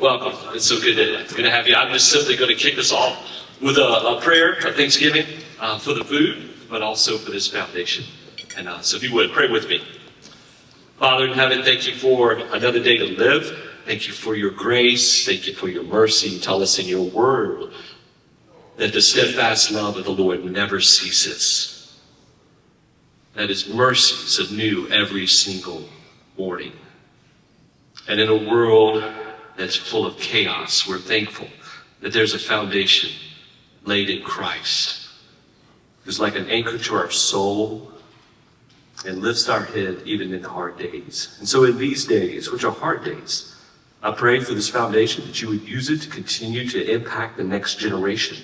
Welcome. It's so good to have you. I'm just simply going to kick us off with a prayer of thanksgiving for the food, but also for this foundation. And so if you would, pray with me. Father in heaven, thank you for another day to live. Thank you for your grace. Thank you for your mercy. You tell us in your word that the steadfast love of the Lord never ceases. That his mercies are new every single morning. And in a world that's full of chaos, we're thankful that there's a foundation laid in Christ. It's like an anchor to our soul and lifts our head even in hard days. And so in these days, which are hard days, I pray for this foundation that you would use it to continue to impact the next generation.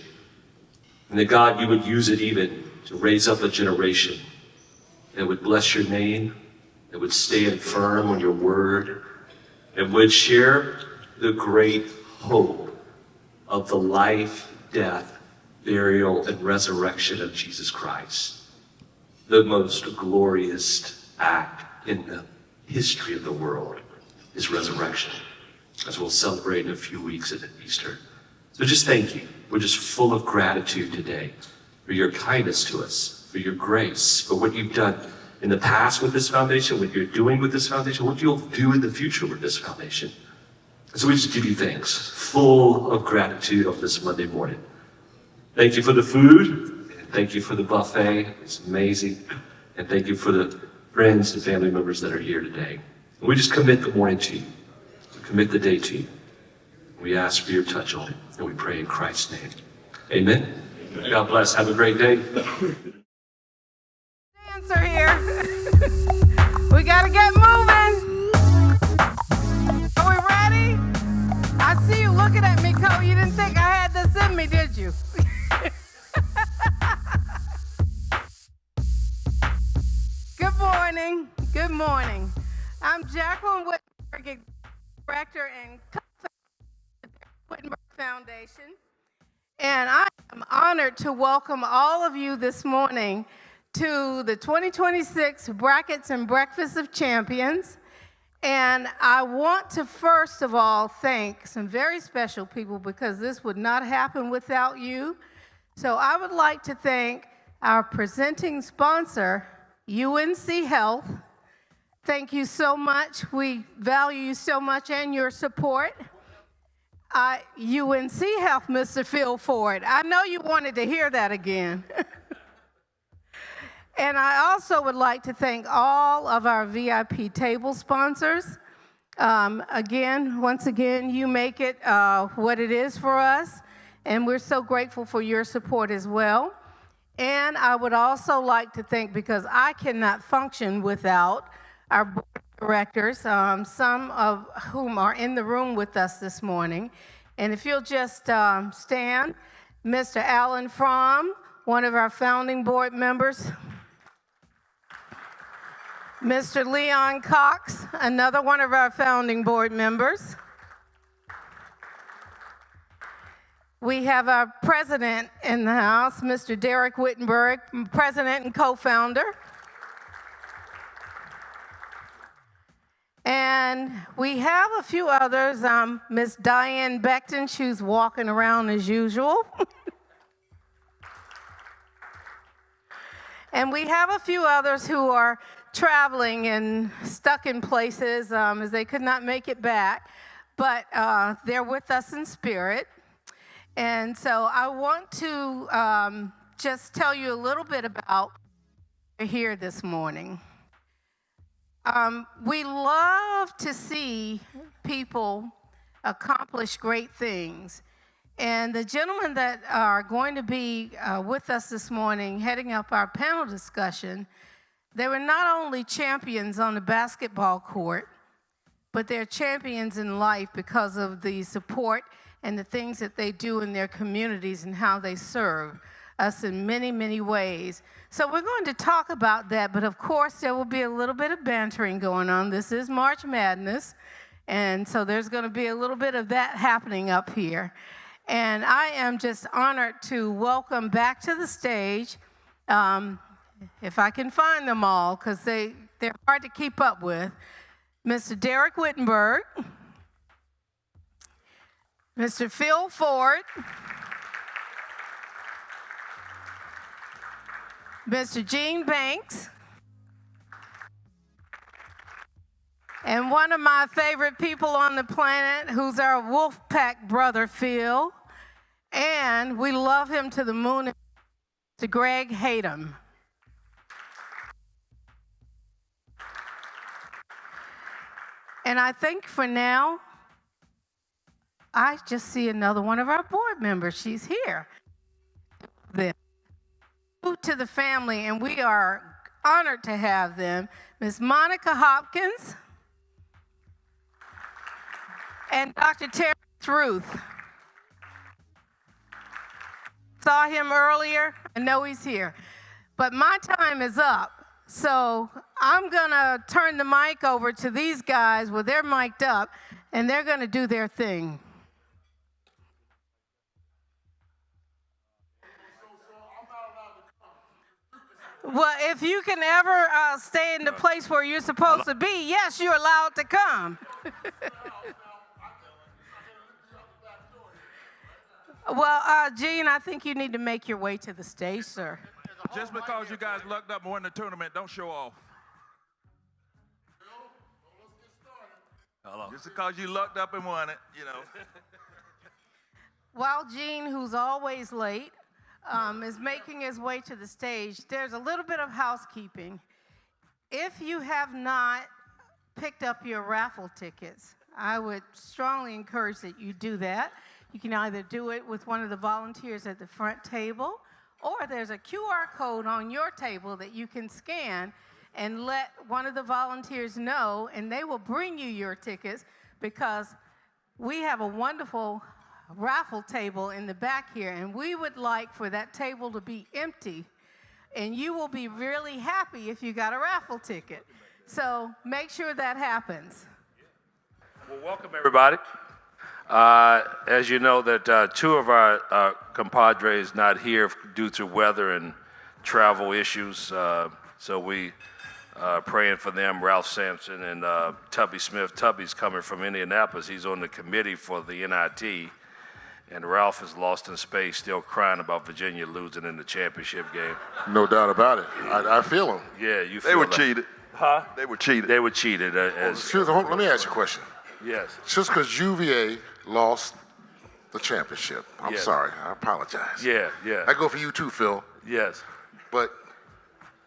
And that God, you would use it even to raise up a generation that would bless your name, that would stand firm on your word, and would share the great hope of the life, death, burial, and resurrection of Jesus Christ. The most glorious act in the history of the world is resurrection, as we'll celebrate in a few weeks at Easter. So just thank you. We're just full of gratitude today for your kindness to us, for your grace, for what you've done in the past with this foundation, what you're doing with this foundation, what you'll do in the future with this foundation. And so we just give you thanks, full of gratitude on this Monday morning. Thank you for the food. And thank you for the buffet. It's amazing. And thank you for the friends and family members that are here today. And we just commit the morning to you. We commit the day to you. We ask for your touch on it. And we pray in Christ's name. Amen. God bless. Have a great day. Dancer here. We gotta get moving. Are we ready? I see you looking at me, Cole. You didn't think I had this in me, did you? Good morning. Good morning. I'm Jacqueline Wittenberg, Director and Co-founder of the Wittenberg Foundation. And I am honored to welcome all of you this morning to the 2026 Brackets and Breakfast of Champions. And I want to first of all thank some very special people because this would not happen without you. So I would like to thank our presenting sponsor, UNC Health. Thank you so much. We value you so much and your support. UNC Health, Mr. Phil Ford. I know you wanted to hear that again. And I also would like to thank all of our VIP table sponsors. Once again, you make it what it is for us, and we're so grateful for your support as well. And I would also like to thank, because I cannot function without our board of directors, some of whom are in the room with us this morning. And if you'll just stand, Mr. Alan Fromm, one of our founding board members. Mr. Leon Cox, another one of our founding board members. We have our president in the house, Mr. Derek Wittenberg, president and co-founder. And we have a few others. Miss Diane Beckton, she's walking around as usual. And we have a few others who are traveling and stuck in places as they could not make it back, but they're with us in spirit. And so I want to just tell you a little bit about here this morning. We love to see people accomplish great things. And the gentlemen that are going to be with us this morning, heading up our panel discussion, they were not only champions on the basketball court, but they're champions in life because of the support and the things that they do in their communities and how they serve us in many, many ways. So we're going to talk about that, but of course there will be a little bit of bantering going on. This is March Madness, and so there's going to be a little bit of that happening up here. And I am just honored to welcome back to the stage, if I can find them all, because they're hard to keep up with, Mr. Derek Wittenberg, Mr. Phil Ford, Mr. Gene Banks, and one of my favorite people on the planet, who's our Wolfpack brother, Phil, and we love him to the moon, to Greg Hayden. And I think for now, I just see another one of our board members. She's here. Then to the family, and we are honored to have them, Ms. Monica Hopkins and Dr. Terrence Ruth. Saw him earlier. I know he's here. But my time is up. So I'm going to turn the mic over to these guys where they're mic'd up, and they're going to do their thing. Well, if you can ever stay in the place where you're supposed to be, yes, you're allowed to come. Well, Gene, I think you need to make your way to the stage, sir. Just because you guys lucked up and won the tournament, don't show off. Hello. Just because you lucked up and won it, you know. While Gene, who's always late, is making his way to the stage, there's a little bit of housekeeping. If you have not picked up your raffle tickets, I would strongly encourage that you do that. You can either do it with one of the volunteers at the front table, or there's a QR code on your table that you can scan and let one of the volunteers know, and they will bring you your tickets, because we have a wonderful raffle table in the back here, and we would like for that table to be empty, and you will be really happy if you got a raffle ticket. So make sure that happens. Well, welcome everybody. As you know, that two of our compadres not here due to weather and travel issues, so we praying for them, Ralph Sampson and Tubby Smith. Tubby's coming from Indianapolis. He's on the committee for the NIT. And Ralph is lost in space, still crying about Virginia losing in the championship game. No doubt about it. I feel them. Yeah, you feel They were that. cheated. Huh? They were cheated. They were cheated. Let me ask you a question. Yes. Just because UVA lost the championship, I'm Yes. sorry. I apologize. Yeah, yeah. I go for you too, Phil. Yes. But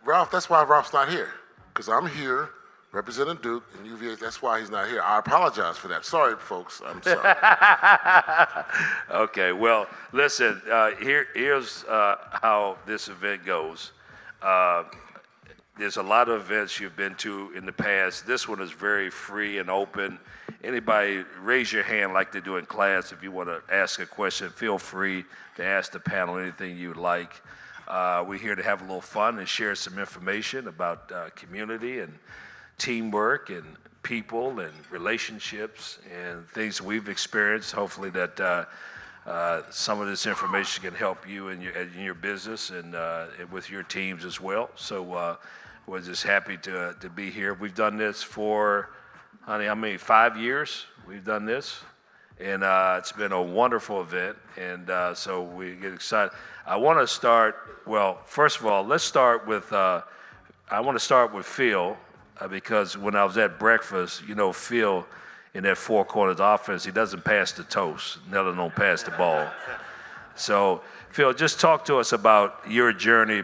Ralph, that's why Ralph's not here. Because I'm here representing Duke, and UVA, that's why he's not here. I apologize for that. Sorry, folks. I'm sorry. Okay, well, listen, here's how this event goes. There's a lot of events you've been to in the past. This one is very free and open. Anybody, raise your hand like they do in class. If you want to ask a question, feel free to ask the panel anything you'd like. We're here to have a little fun and share some information about community and teamwork and people and relationships and things we've experienced. Hopefully that some of this information can help you in your business and with your teams as well. So we're just happy to be here. We've done this for, honey, how many, 5 years we've done this? And it's been a wonderful event, and so we get excited. I want to start, well, first of all, let's start with, I want to start with Phil, because when I was at breakfast, you know, Phil, in that four corners offense, he doesn't pass the toast, never don't pass the ball. So, Phil, just talk to us about your journey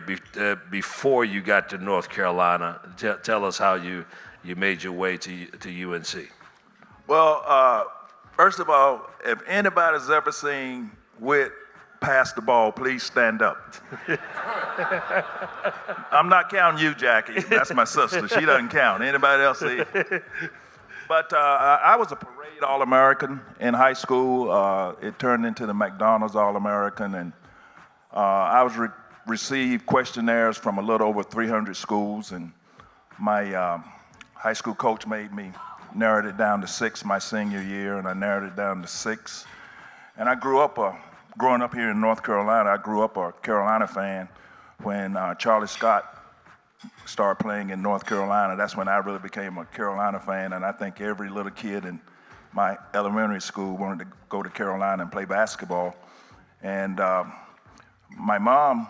before you got to North Carolina. Tell us how you made your way to UNC. Well, first of all, if anybody's ever seen Whit pass the ball, please stand up. I'm not counting you, Jackie. That's my sister. She doesn't count. Anybody else see? But I was a parade All-American in high school. It turned into the McDonald's All-American, and I was received questionnaires from a little over 300 schools, and my high school coach made me narrowed it down to 6 my senior year, and I narrowed it down to 6. And I growing up here in North Carolina, I grew up a Carolina fan. When Charlie Scott started playing in North Carolina, that's when I really became a Carolina fan, and I think every little kid in my elementary school, wanted to go to Carolina and play basketball. And my mom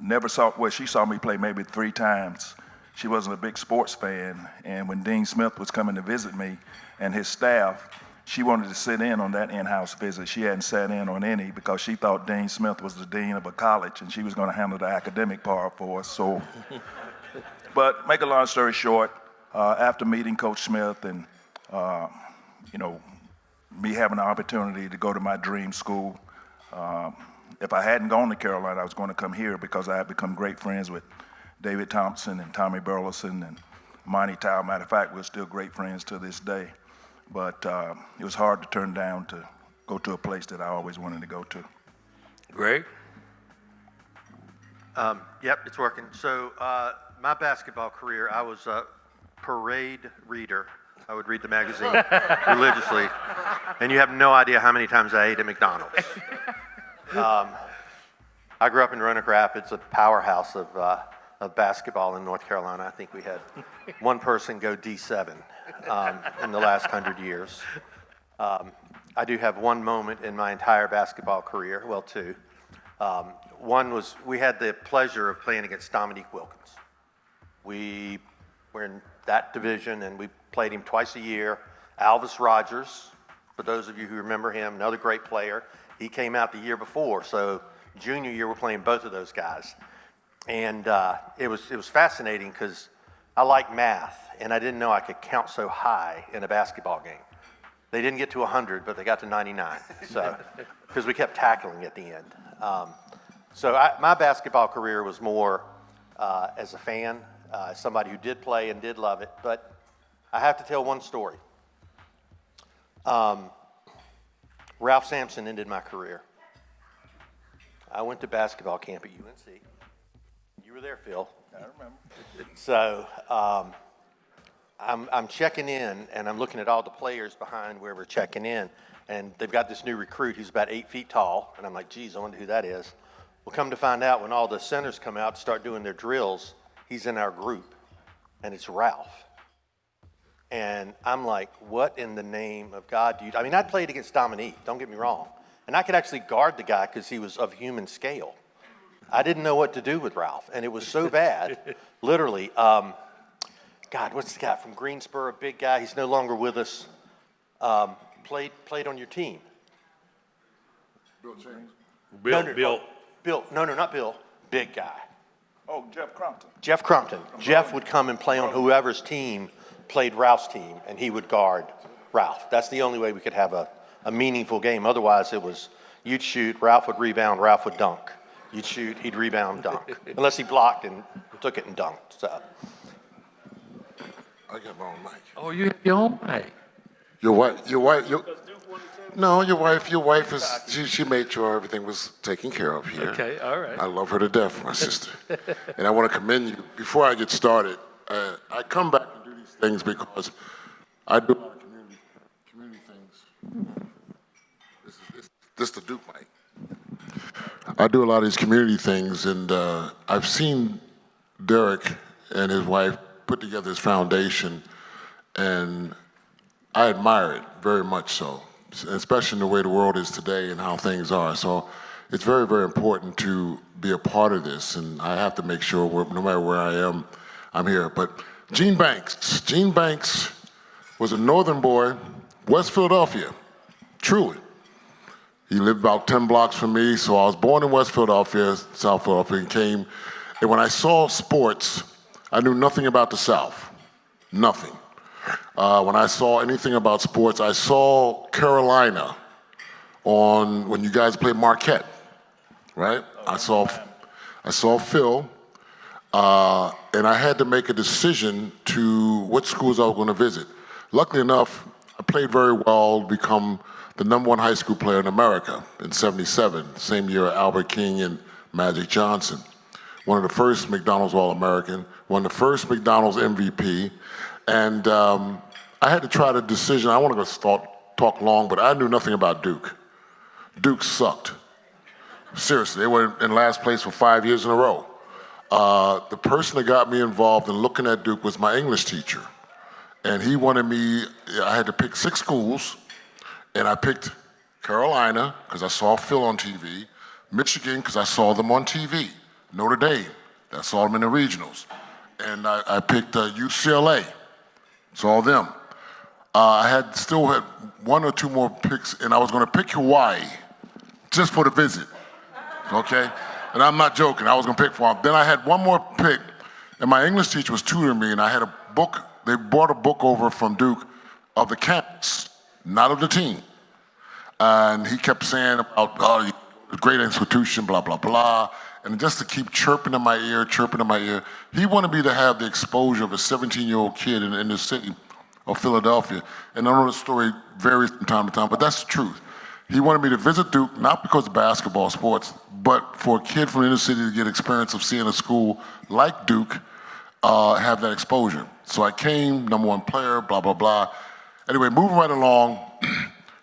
never saw, well, she saw me play maybe 3 times. She wasn't a big sports fan. And when Dean Smith was coming to visit me and his staff, she wanted to sit in on that in-house visit. She hadn't sat in on any because she thought Dean Smith was the dean of a college and she was going to handle the academic part for us. So, but make a long story short, after meeting Coach Smith and, me having the opportunity to go to my dream school, if I hadn't gone to Carolina, I was going to come here because I had become great friends with David Thompson and Tommy Burleson and Monty Tao. Matter of fact, we're still great friends to this day. But it was hard to turn down to go to a place that I always wanted to go to. Greg? Yep, it's working. So my basketball career, I was a parade reader. I would read the magazine religiously. And you have no idea how many times I ate at McDonald's. I grew up in Roanoke Rapids, a powerhouse of basketball in North Carolina. I think we had one person go D7 in the last 100 years. I do have one moment in my entire basketball career, well, 2. One was we had the pleasure of playing against Dominique Wilkins. We were in that division and we played him twice a year. Alvis Rogers, for those of you who remember him, another great player. He came out the year before, so junior year we're playing both of those guys. And it was fascinating because I like math, and I didn't know I could count so high in a basketball game. They didn't get to 100, but they got to 99, so because we kept tackling at the end. My basketball career was more as a fan, somebody who did play and did love it. But I have to tell one story. Ralph Sampson ended my career. I went to basketball camp at UNC. You were there, Phil. I remember. So I'm checking in, and I'm looking at all the players behind where we're checking in, and they've got this new recruit who's about 8 feet tall, and I'm like, geez, I wonder who that is. Well, come to find out, when all the centers come out to start doing their drills, he's in our group, and it's Ralph. And I'm like, what in the name of God do you... I mean, I'd played against Dominique, don't get me wrong, and I could actually guard the guy because he was of human scale. I didn't know what to do with Ralph, and it was so bad, literally. God, what's the guy from Greensboro, big guy? He's no longer with us. Played on your team. Bill James. Bill, no, not Bill. Big guy. Oh, Jeff Crumpton. Jeff Crumpton. Jeff would come and play on whoever's team played Ralph's team, and he would guard Ralph. That's the only way we could have a meaningful game. Otherwise, it was you'd shoot, Ralph would rebound, Ralph would dunk. You'd shoot, he'd rebound, dunk. Unless he blocked and took it and dunked. So. I got my own mic. Oh, you have your own mic. Your wife, your wife is, she made sure everything was taken care of here. Okay, all right. I love her to death, my sister. And I want to commend you. Before I get started, I come back and do these things because I do a lot of community things. This is the Duke mic. I do a lot of these community things, and I've seen Derek and his wife put together his foundation, and I admire it very much so, especially in the way the world is today and how things are. So it's very, very important to be a part of this, and I have to make sure no matter where I am, I'm here. But Gene Banks was a northern boy, West Philadelphia, truly. He lived about 10 blocks from me, so I was born in West Philadelphia, South Philadelphia, and when I saw sports, I knew nothing about the South, nothing. When I saw anything about sports, I saw Carolina when you guys played Marquette, right? I saw Phil, and I had to make a decision to what schools I was going to visit. Luckily enough, I played very well, become the #1 high school player in America in '77, same year Albert King and Magic Johnson. One of the first McDonald's All-American, one of the first McDonald's MVP, and I had to try the decision. I want to go talk long, but I knew nothing about Duke. Duke sucked. Seriously, they were in last place for 5 years in a row. The person that got me involved in looking at Duke was my English teacher. And he wanted me, I had to pick 6 schools And I picked Carolina because I saw Phil on TV, Michigan because I saw them on TV, Notre Dame, I saw them in the regionals. And I picked UCLA, saw them. I still had one or two more picks, and I was going to pick Hawaii just for the visit, okay? And I'm not joking, I was going to pick for them. Then I had one more pick, and my English teacher was tutoring me, and I had a book, they brought a book over from Duke of the campus, not of the team. And he kept saying about, oh, great institution, blah, blah, blah. And just to keep chirping in my ear, he wanted me to have the exposure of a 17-year-old kid in the inner city of Philadelphia. And I know the story varies from time to time, but that's the truth. He wanted me to visit Duke, not because of basketball, sports, but for a kid from the inner city to get experience of seeing a school like Duke have that exposure. So I came, number one player, blah, blah, blah. Anyway, moving right along,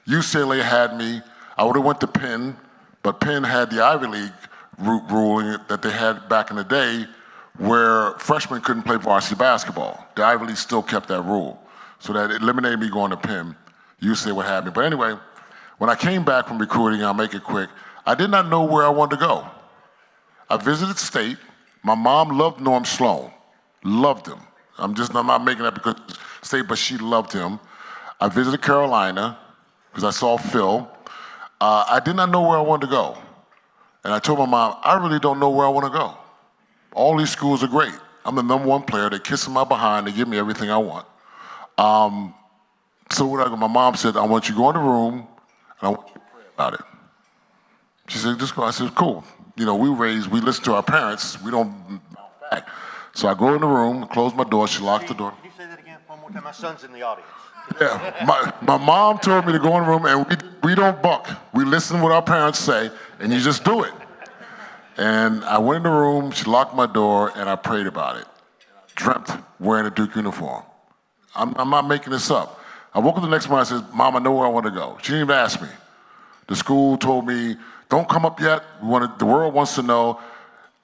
UCLA had me. I would have went to Penn, but Penn had the Ivy League ruling that they had back in the day where freshmen couldn't play varsity basketball. The Ivy League still kept that rule. So that eliminated me going to Penn. UCLA would have me. But anyway, when I came back from recruiting, I'll make it quick, I did not know where I wanted to go. I visited State. My mom loved Norm Sloan. Loved him. I'm not making that because State, but she loved him. I visited Carolina because I saw Phil. I did not know where I wanted to go. And I told my mom, I really don't know where I want to go. All these schools are great. I'm the number one player. They kiss my behind. They give me everything I want. So my mom said, I want you to go in the room and I want you to pray about it. She said, just go. I said, cool. You know, we listen to our parents. We don't bounce back. So I go in the room, close my door. She locked the door. Can you say that again one more time? My son's in the audience. Yeah, my mom told me to go in the room, and we don't buck. We listen to what our parents say, and you just do it. And I went in the room, she locked my door, and I prayed about it. Dreamt wearing a Duke uniform. I'm not making this up. I woke up the next morning, I said, Mom, I know where I want to go. She didn't even ask me. The school told me, don't come up yet. The world wants to know.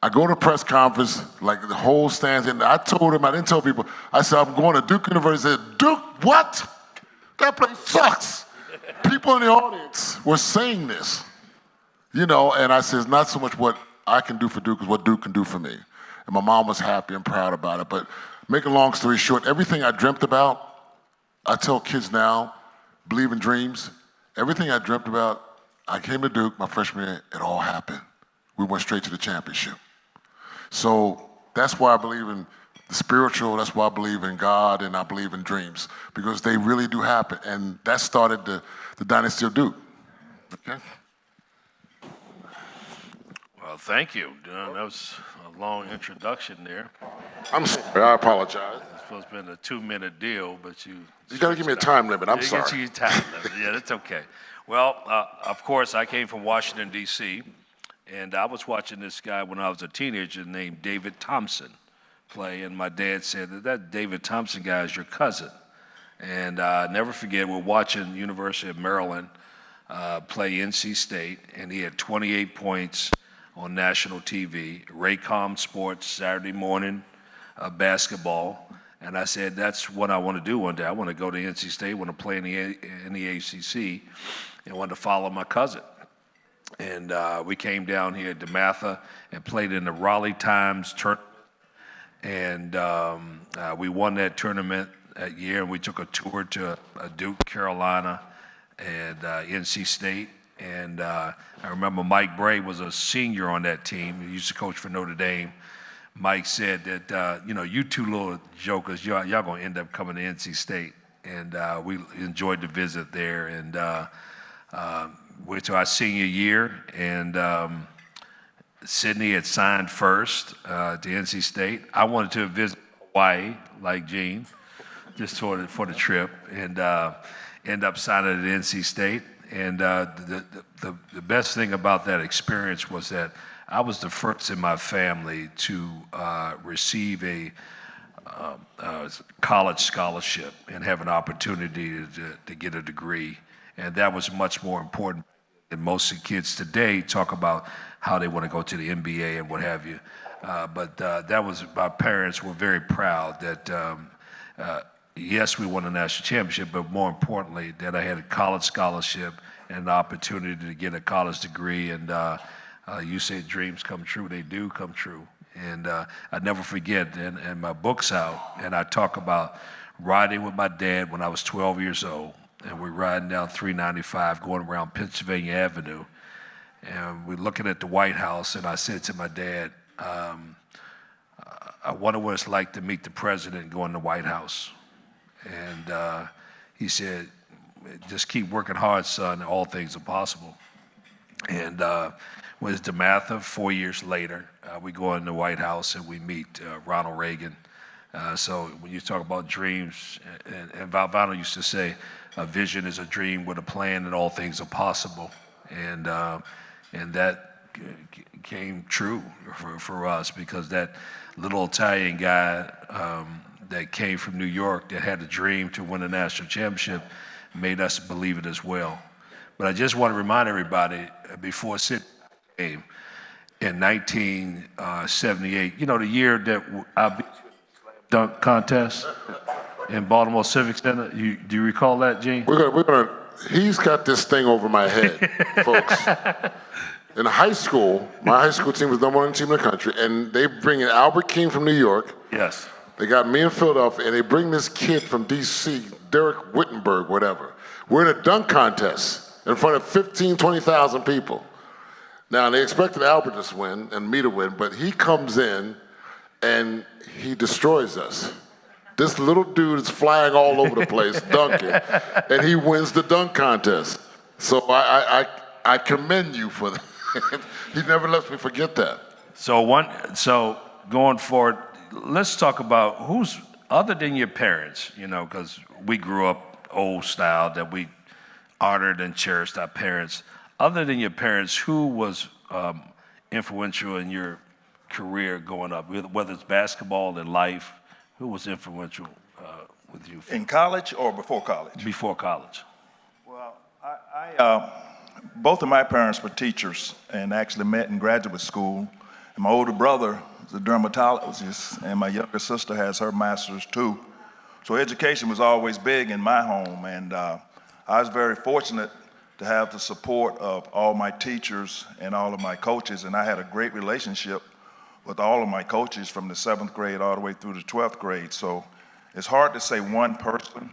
I go to a press conference, like the whole stands in. I told him, I didn't tell people, I said, I'm going to Duke University. He said, Duke, what? That place sucks. People in the audience were saying this, you know, and I said, it's not so much what I can do for Duke as what Duke can do for me. And my mom was happy and proud about it. But make a long story short, everything I dreamt about, I tell kids now, believe in dreams. Everything I dreamt about, I came to Duke my freshman year, it all happened. We went straight to the championship. So that's why I believe in the spiritual, that's why I believe in God, and I believe in dreams, because they really do happen. And that started the dynasty of Duke. Okay? Well, thank you. That was a long introduction there. I'm sorry, I apologize. It's supposed to have been a 2-minute deal, but you got to give me a time limit, I'm sorry. Get you a time limit. Yeah, that's okay. Well, of course, I came from Washington, D.C., and I was watching this guy when I was a teenager named David Thompson play, and my dad said that David Thompson guy is your cousin. And I never forget, we're watching University of Maryland play NC State, and he had 28 points on national TV, Raycom Sports, Saturday morning basketball. And I said, that's what I want to do one day. I want to go to NC State, want to play in the ACC, and want to follow my cousin. And we came down here to DeMatha and played in the Raleigh Times tournament. And we won that tournament that year, and we took a tour to Duke, Carolina, and NC State. And I remember Mike Bray was a senior on that team. He used to coach for Notre Dame. Mike said that, you two little jokers, y'all going to end up coming to NC State. And we enjoyed the visit there. And went to our senior year, and Sydney had signed first to NC State. I wanted to visit Hawaii, like Gene, just for the trip, and end up signing at NC State. And the best thing about that experience was that I was the first in my family to receive a college scholarship and have an opportunity to get a degree. And that was much more important. And most of the kids today talk about how they want to go to the NBA and what have you. But that was, my parents were very proud that yes, we won a national championship, but more importantly, that I had a college scholarship and the opportunity to get a college degree. And you say dreams come true, they do come true. And I never forget, and my book's out, and I talk about riding with my dad when I was 12 years old, and we're riding down 395 going around Pennsylvania Avenue, and we're looking at the White House, and I said to my dad, I wonder what it's like to meet the president and go in the White House. And he said, just keep working hard, son, all things are possible. And with DeMatha, 4 years later, we go in the White House and we meet Ronald Reagan. So when you talk about dreams, and Valvano used to say, a vision is a dream with a plan and all things are possible. And that came true for us, because that little Italian guy that came from New York that had a dream to win a national championship made us believe it as well. But I just want to remind everybody, before Sid came, in 1978, you know, the year that I beat you in the slam dunk contest in Baltimore Civic Center, do you recall that, Gene? He's got this thing over my head, folks. In high school, my high school team was the #1 team in the country, and they bring in Albert King from New York. Yes. They got me in Philadelphia, and they bring this kid from D.C., Derek Wittenberg, whatever. We're in a dunk contest in front of 15, 20,000 people. Now, they expected Albert to win and me to win, but he comes in and he destroys us. This little dude is flying all over the place, dunking, and he wins the dunk contest. So I commend you for that. He never lets me forget that. So going forward, let's talk about who's, other than your parents, you know, because we grew up old style, that we honored and cherished our parents. Other than your parents, who was influential in your career growing up, whether it's basketball and life? Who was influential with you? In college or before college? Before college. Well, both of my parents were teachers and actually met in graduate school. And my older brother is a dermatologist, and my younger sister has her master's too. So education was always big in my home, and I was very fortunate to have the support of all my teachers and all of my coaches, and I had a great relationship with all of my coaches from the 7th grade all the way through the 12th grade. So it's hard to say one person,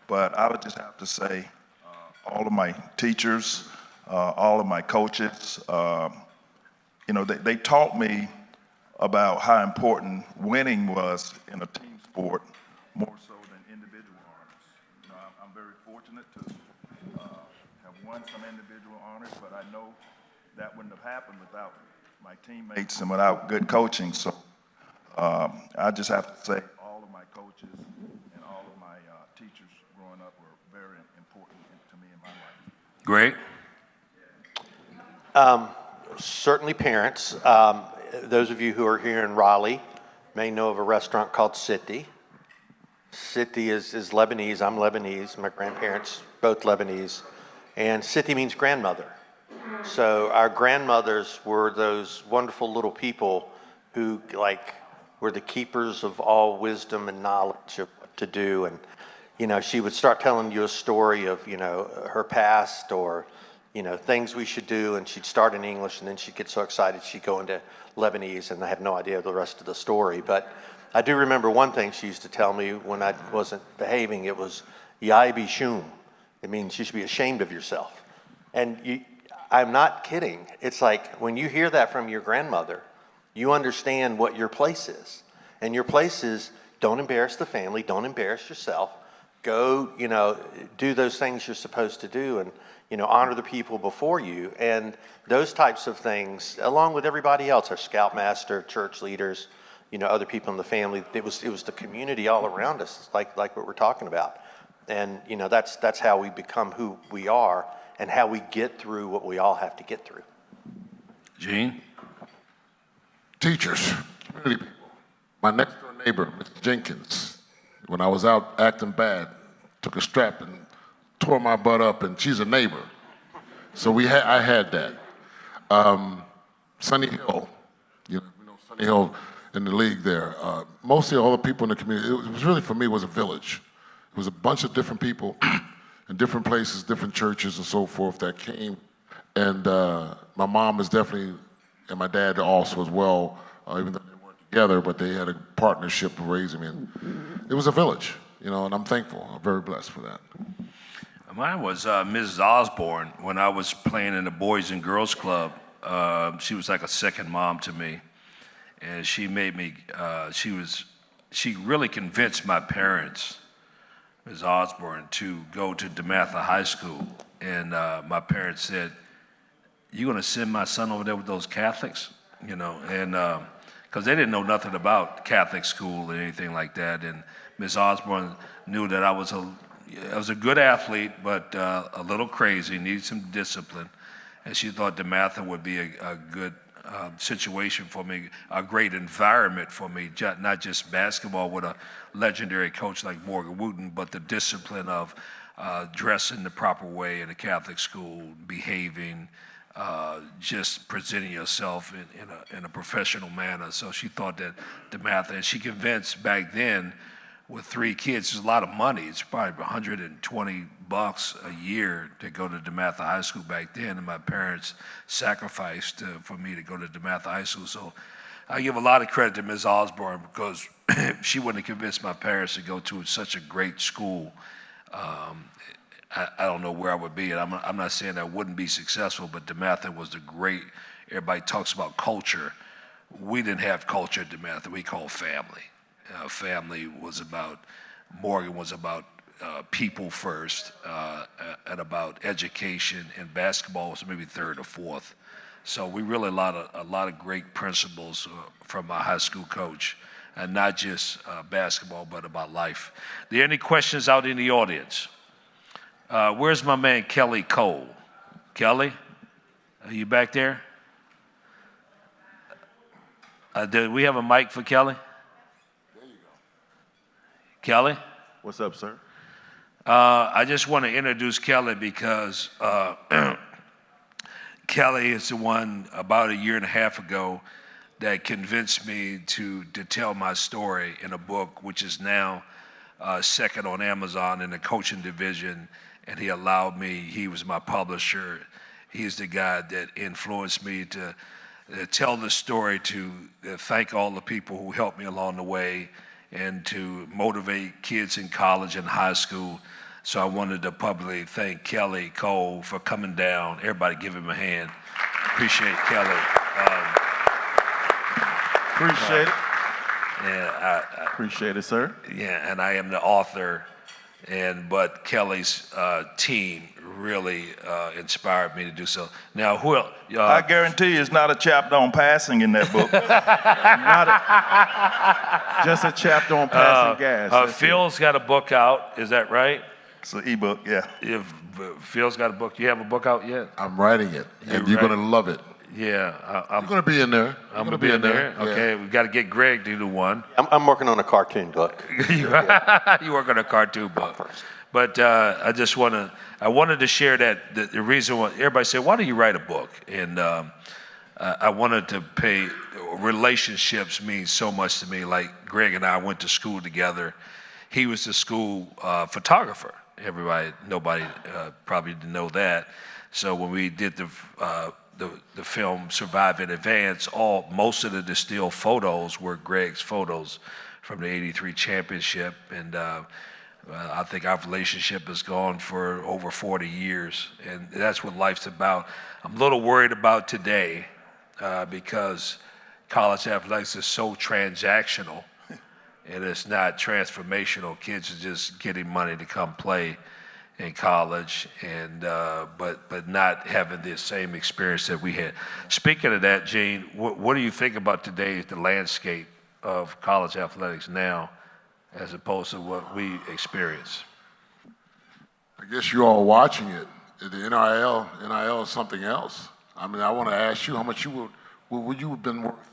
but I would just have to say all of my teachers, all of my coaches. You know, they taught me about how important winning was in a team sport, more so than individual honors. You know, I'm very fortunate to have won some individual honors, but I know that wouldn't have happened without my teammates and without good coaching. So I just have to say all of my coaches and all of my teachers growing up were very important to me in my life. Greg? Certainly parents. Those of you who are here in Raleigh may know of a restaurant called Siti. Siti is Lebanese. I'm Lebanese. My grandparents, both Lebanese. And Siti means grandmother. So our grandmothers were those wonderful little people who were the keepers of all wisdom and knowledge of what to do. And, you know, she would start telling you a story of, you know, her past or, you know, things we should do, and she'd start in English, and then she'd get so excited she'd go into Lebanese, and I have no idea the rest of the story. But I do remember one thing she used to tell me when I wasn't behaving. It was, Yai bishum. It means you should be ashamed of yourself. And I'm not kidding. It's like when you hear that from your grandmother, you understand what your place is. And your place is, don't embarrass the family, don't embarrass yourself. Go, you know, do those things you're supposed to do, and, you know, honor the people before you. And those types of things, along with everybody else, our scoutmaster, church leaders, you know, other people in the family, it was the community all around us, like what we're talking about. And, you know, that's how we become who we are and how we get through what we all have to get through. Gene? Teachers, community people. My next door neighbor, Mr. Jenkins, when I was out acting bad, took a strap and tore my butt up, and she's a neighbor. So I had that. Sunny Hill, you know Sunny Hill in the league there. Mostly all the people in the community, it was really, for me, was a village. It was a bunch of different people in different places, different churches and so forth that came. And my mom is definitely, and my dad also as well, even though they weren't together, but they had a partnership of raising me. And it was a village, and I'm thankful. I'm very blessed for that. Mine was Mrs. Osborne when I was playing in the Boys and Girls Club. She was like a second mom to me, and she made me. She really convinced my parents, Ms. Osborne, to go to DeMatha High School. And my parents said, "You gonna send my son over there with those Catholics?" And because they didn't know nothing about Catholic school or anything like that. And Ms. Osborne knew that I was a good athlete, but a little crazy, needed some discipline. And she thought DeMatha would be a good situation for me, a great environment for me, not just basketball with a legendary coach like Morgan Wooten, but the discipline of dressing the proper way in a Catholic school, behaving, just presenting yourself in a professional manner. So she thought that DeMatha, and she convinced back then, with 3 kids, it's a lot of money. It's probably $120 a year to go to DeMatha High School back then, and my parents sacrificed for me to go to DeMatha High School. So I give a lot of credit to Ms. Osborne because she wouldn't have convinced my parents to go to such a great school. I don't know where I would be, and I'm not saying I wouldn't be successful, but DeMatha was the great. Everybody talks about culture. We didn't have culture at DeMatha. We called family. Family was about, Morgan was about people first, and about education, and basketball was maybe 3rd or 4th. So we really a lot of great principles from our high school coach, and not just basketball, but about life. Are there any questions out in the audience? Where's my man Kelly Cole? Kelly, are you back there? Do we have a mic for Kelly? Kelly? What's up, sir? I just want to introduce Kelly because Kelly is the one about a year and a half ago that convinced me to tell my story in a book, which is now second on Amazon in the coaching division. And he allowed me, he was my publisher. He's the guy that influenced me to tell the story, to thank all the people who helped me along the way, and to motivate kids in college and high school. So I wanted to publicly thank Kelly Cole for coming down. Everybody give him a hand. Appreciate Kelly. Appreciate it. Yeah, Appreciate it, sir. yeah, and I am the author, but Kelly's team really inspired me to do so. Now, I guarantee you it's not a chapter on passing in that book. Just a chapter on passing gas. That's it. Phil's got a book out, is that right? It's an ebook, yeah. If Phil's got a book, you have a book out yet? I'm writing it, and you're right. going to love it. Yeah, I'm going to be in there. I'm gonna be in there. Yeah. Okay, we've got to get Greg to do one. I'm working on a cartoon book. You work on a cartoon book, but I wanted to share that the reason why everybody said, why do you write a book? And I wanted to pay. Relationships mean so much to me. Like Greg and I went to school together. He was the school photographer. Nobody probably didn't know that. So when we did the film Survive in Advance, most of the distilled photos were Greg's photos from the '83 championship, and I think our relationship has gone for over 40 years, and that's what life's about. I'm a little worried about today because college athletics is so transactional, and it's not transformational. Kids are just getting money to come play in college, and but not having the same experience that we had. Speaking of that, Gene, what do you think about today, the landscape of college athletics now, as opposed to what we experience? I guess you all watching it. The NIL is something else. I mean, I want to ask you how much would you have been worth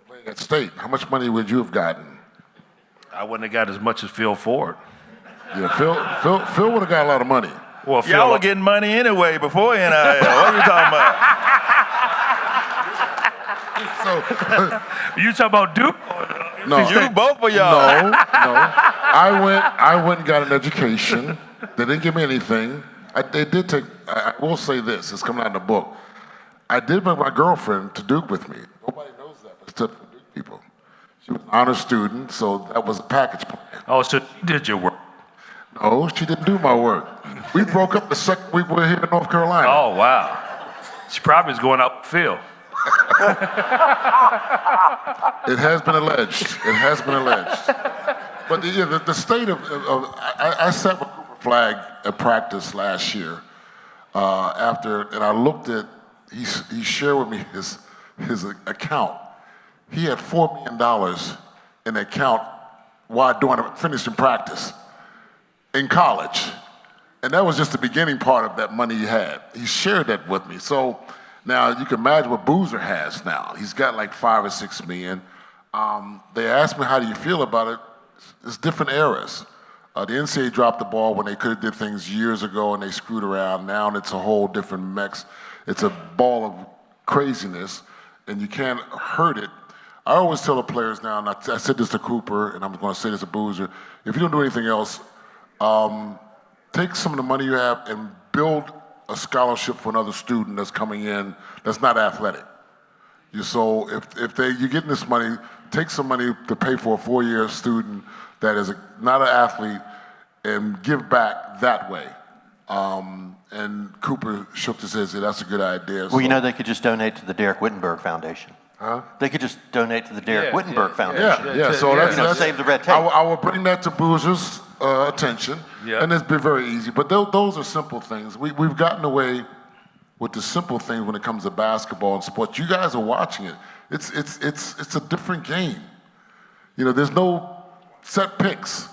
playing at State? How much money would you have gotten? I wouldn't have got as much as Phil Ford. Yeah, Phil would have got a lot of money. Well, Y'all were getting money anyway before NIL. What are you talking about? So, you talking about Duke? no. You, both of y'all. No. I went and got an education. They didn't give me anything. They did take, I will say this, it's coming out in the book. I did bring my girlfriend to Duke with me. Nobody knows that, but except for Duke people. She was an honor student, so that was a package plan. Oh, so you did your work. No, she didn't do my work. We broke up the second week we were here in North Carolina. Oh, wow. She probably is going out field. It has been alleged. It has been alleged. But the state of I sat with Cooper Flagg at practice last year and I looked at, he shared with me his account. He had $4 million in the account while finishing practice in college. And that was just the beginning part of that money he had. He shared that with me. So now you can imagine what Boozer has now. He's got like 5 or 6 million. They asked me, how do you feel about it? It's different eras. The NCAA dropped the ball when they could have did things years ago and they screwed around. Now it's a whole different mix. It's a ball of craziness and you can't hurt it. I always tell the players now, and I said this to Cooper and I'm going to say this to Boozer, if you don't do anything else, take some of the money you have and build a scholarship for another student that's coming in that's not athletic. So if you're getting this money, take some money to pay for a 4-year student that is not an athlete and give back that way. And Cooper shook his head and said, that's a good idea. Well, you know, they could just donate to the Derek Wittenberg Foundation. Huh? They could just donate to the Derek Wittenberg Foundation. Yeah. So that's save the red tape. I will bring that to Boozer's attention, and it's been very easy. But those are simple things. We've gotten away with the simple things when it comes to basketball and sports. You guys are watching it. It's a different game. You know, there's no set picks.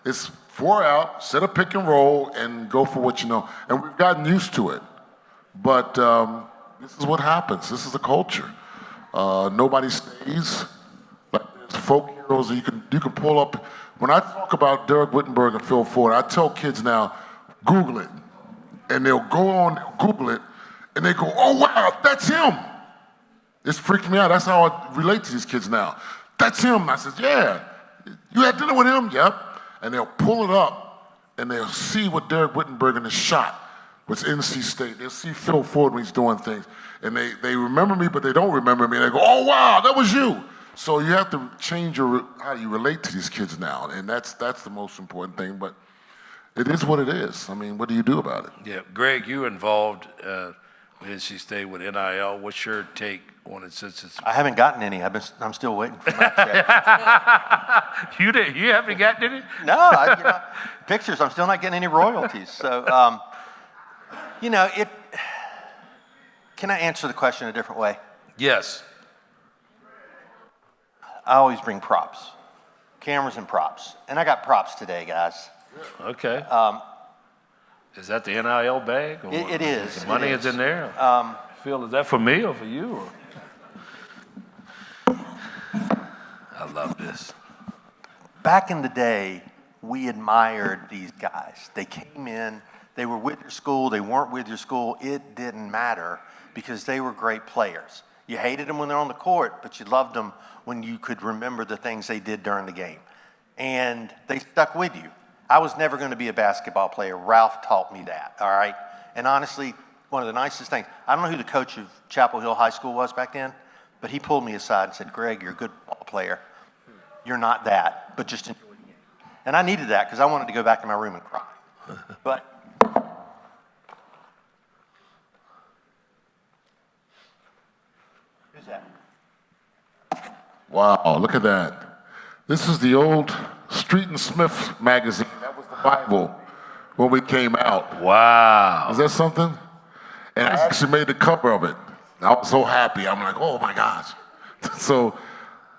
It's 4 out, set a pick and roll, and go for what you know. And we've gotten used to it. But this is what happens. This is the culture. Nobody stays. Like there's folk heroes that you can pull up. When I talk about Derek Wittenberg and Phil Ford, I tell kids now, Google it. And they'll go on, they'll Google it, and they go, oh wow, that's him. It's freaked me out. That's how I relate to these kids now. That's him. I said, yeah. You had dinner with him? Yep. And they'll pull it up, and they'll see what Derek Wittenberg in his shot was NC State. They'll see Phil Ford when he's doing things. And they remember me, but they don't remember me. And they go, oh, wow, that was you. So you have to change how you relate to these kids now. And that's the most important thing. But it is what it is. I mean, what do you do about it? Yeah, Greg, you involved with NC State with NIL. What's your take on it since it's... I haven't gotten any. I'm still waiting for my check. You haven't gotten any? No, pictures. I'm still not getting any royalties. So, Can I answer the question a different way? Yes. I always bring props, cameras and props, and I got props today, guys. Okay. Is that the NIL bag? It is. The money is in there. Phil, is that for me or for you? I love this. Back in the day, we admired these guys. They came in, they were with your school, they weren't with your school. It didn't matter because they were great players. You hated them when they're on the court, but you loved them when you could remember the things they did during the game. And they stuck with you. I was never going to be a basketball player. Ralph taught me that, all right? And honestly, one of the nicest things, I don't know who the coach of Chapel Hill High School was back then, but he pulled me aside and said, Greg, you're a good ball player. You're not that, but just enjoy the game. And I needed that because I wanted to go back to my room and cry. But who's that? Wow, look at that. This is the old Street and Smith magazine. That was the Bible when we came out. Wow. Is that something? And I actually made the cover of it. I was so happy. I'm like, oh my gosh. So,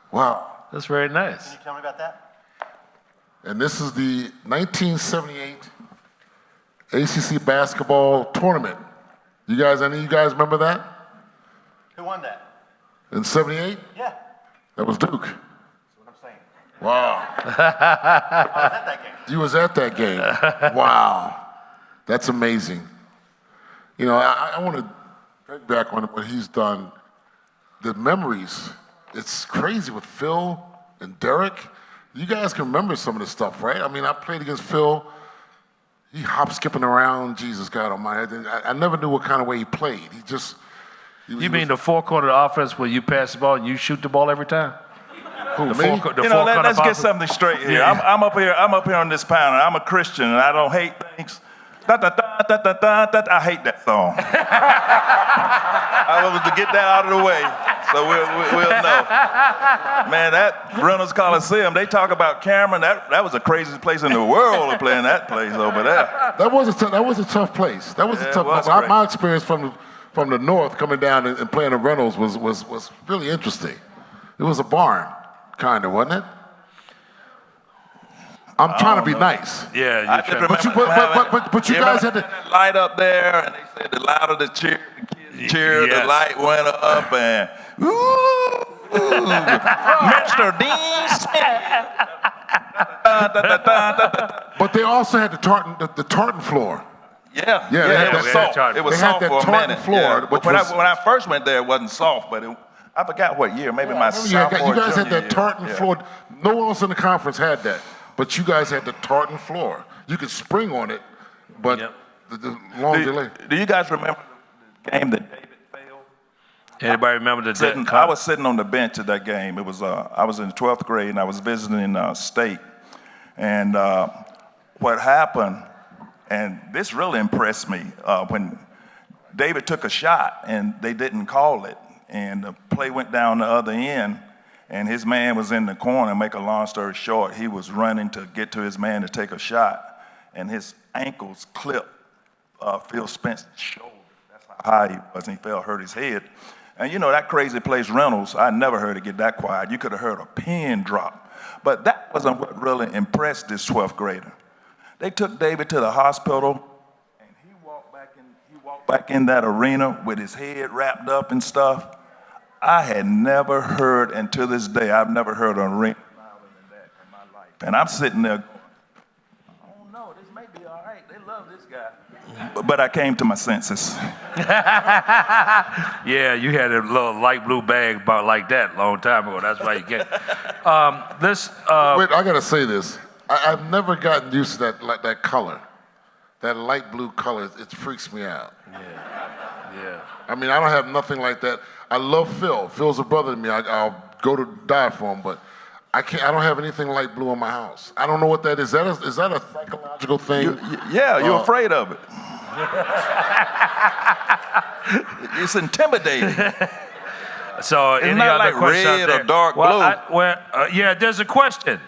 wow. That's very nice. Can you tell me about that? And this is the 1978 ACC basketball tournament. Any of you guys remember that? Who won that? In 78? Yeah, That was Duke. that's what I'm saying. Wow. I was at that game. You was at that game. Wow. That's amazing. You know, I want to take back on what he's done. The memories, it's crazy with Phil and Derek. You guys can remember some of this stuff, right? I mean, I played against Phil. He hop skipping around. Jesus God Almighty! I never knew what kind of way he played. He just. You mean the four-corner offense where you pass the ball and you shoot the ball every time? Who, The me? four-corner Let's get offense? something straight here. Yeah. I'm up here. I'm up here on this panel. I'm a Christian, and I don't hate things. Da, da, da, da, da, da, da. I hate that song. I was to get that out of the way, so we'll know. Man, that Reynolds Coliseum. They talk about Cameron. That was the craziest place in the world to play in that place over there. That was a tough place. That was Yeah, a it tough was place. great. My experience from the north coming down and playing at Reynolds was really interesting. It was a barn, kind of, wasn't it? I'm trying to be nice. Yeah, I you're just trying- remember But you guys had to. that light up there, and they said the louder the cheer, the kids cheered, Yes. the light went up, and ooh, Mr. Dean Smith. Da, da, da, da, da, da. But they also had the tartan floor. Yeah, Yeah, they had it was that- soft. It was they had soft that for a tartan minute. floor, yeah. which when, was- when I first went there, it wasn't soft, but I forgot what year. Maybe my You sophomore, guys had junior that year. tartan Yeah. floor. No one else in the conference had that, but you guys had the tartan floor. You could spring on it, but Yep. the long delay. Do you guys remember the game that David failed? Anybody remember the I was sitting on the bench at that game. It was I was in the 12th grade and I was visiting state, and what happened, and this really impressed me when David took a shot and they didn't call it, and the play went down the other end, and his man was in the corner. Make a long story short, he was running to get to his man to take a shot, and his ankles clipped Phil Spence's shoulder. That's how high he was, and he fell, hurt his head. And you know, that crazy place, Reynolds, I never heard it get that quiet. You could have heard a pin drop. But that wasn't what really impressed this 12th grader. They took David to the hospital, and he walked back in that arena with his head wrapped up and stuff. I had never heard, and to this day, I've never heard an arena louder than that in my life. And I'm sitting there going, I don't know, this may be all right. They love this guy. But I came to my senses. Yeah, you had a little light blue bag about like that a long time ago. That's why you get. Wait, I gotta say this. I've never gotten used to that color, that light blue color. It freaks me out. Yeah. I mean, I don't have nothing like that. I love Phil. Phil's a brother to me. I'll go to die for him, but I don't have anything light blue in my house. I don't know what that is. Is that a psychological thing? You're afraid of it. It's intimidating. So any not other like questions red out or there? dark blue. Yeah, there's a question.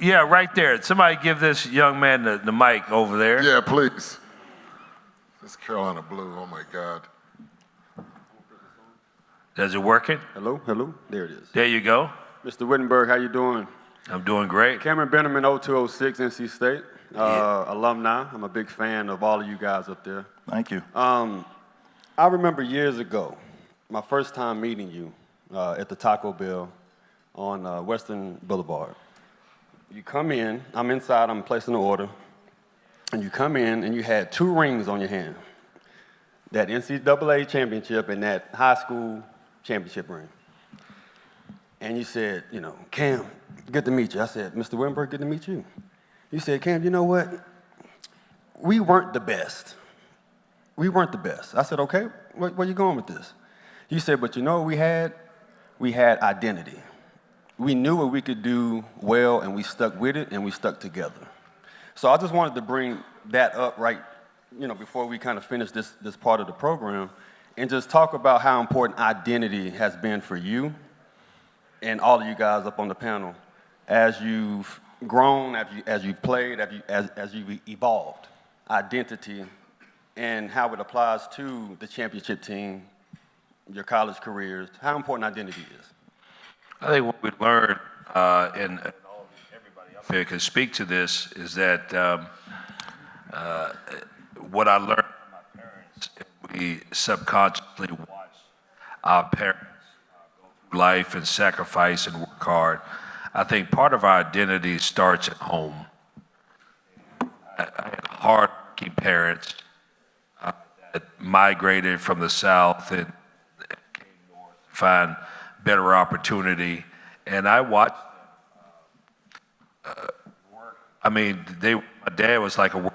Yeah, right there. Somebody give this young man the mic over there. Yeah, please. This Carolina blue. Oh my God. Is it working? Hello, there it is. There you go. Mr. Wittenberg, how you doing? I'm doing great. Cameron Benjamin, 0206, NC State, alumni. I'm a big fan of all of you guys up there. Thank you. I remember years ago, my first time meeting you at the Taco Bell on Western Boulevard. You come in, I'm inside, I'm placing an order, and you come in and you had 2 rings on your hand. That NCAA championship and that high school championship ring. And you said, you know, Cam, good to meet you. I said, Mr. Wittenberg, good to meet you. You said, Cam, you know what? We weren't the best. We weren't the best. I said, okay, where you going with this? You said, but you know what we had? We had identity. We knew what we could do well, and we stuck with it, and we stuck together. So I just wanted to bring that up right, you know, before we kind of finish this part of the program, and just talk about how important identity has been for you and all of you guys up on the panel as you've grown, as you've played, as you've evolved. Identity and how it applies to the championship team, your college careers, how important identity is. I think what we learned, and everybody up here can speak to this, is that what I learned from my parents, we subconsciously watch our parents go through life and sacrifice and work hard. I think part of our identity starts at home. I had hard-working parents that migrated from the South and came north to find better opportunity. And I watched my dad was like a workaholic,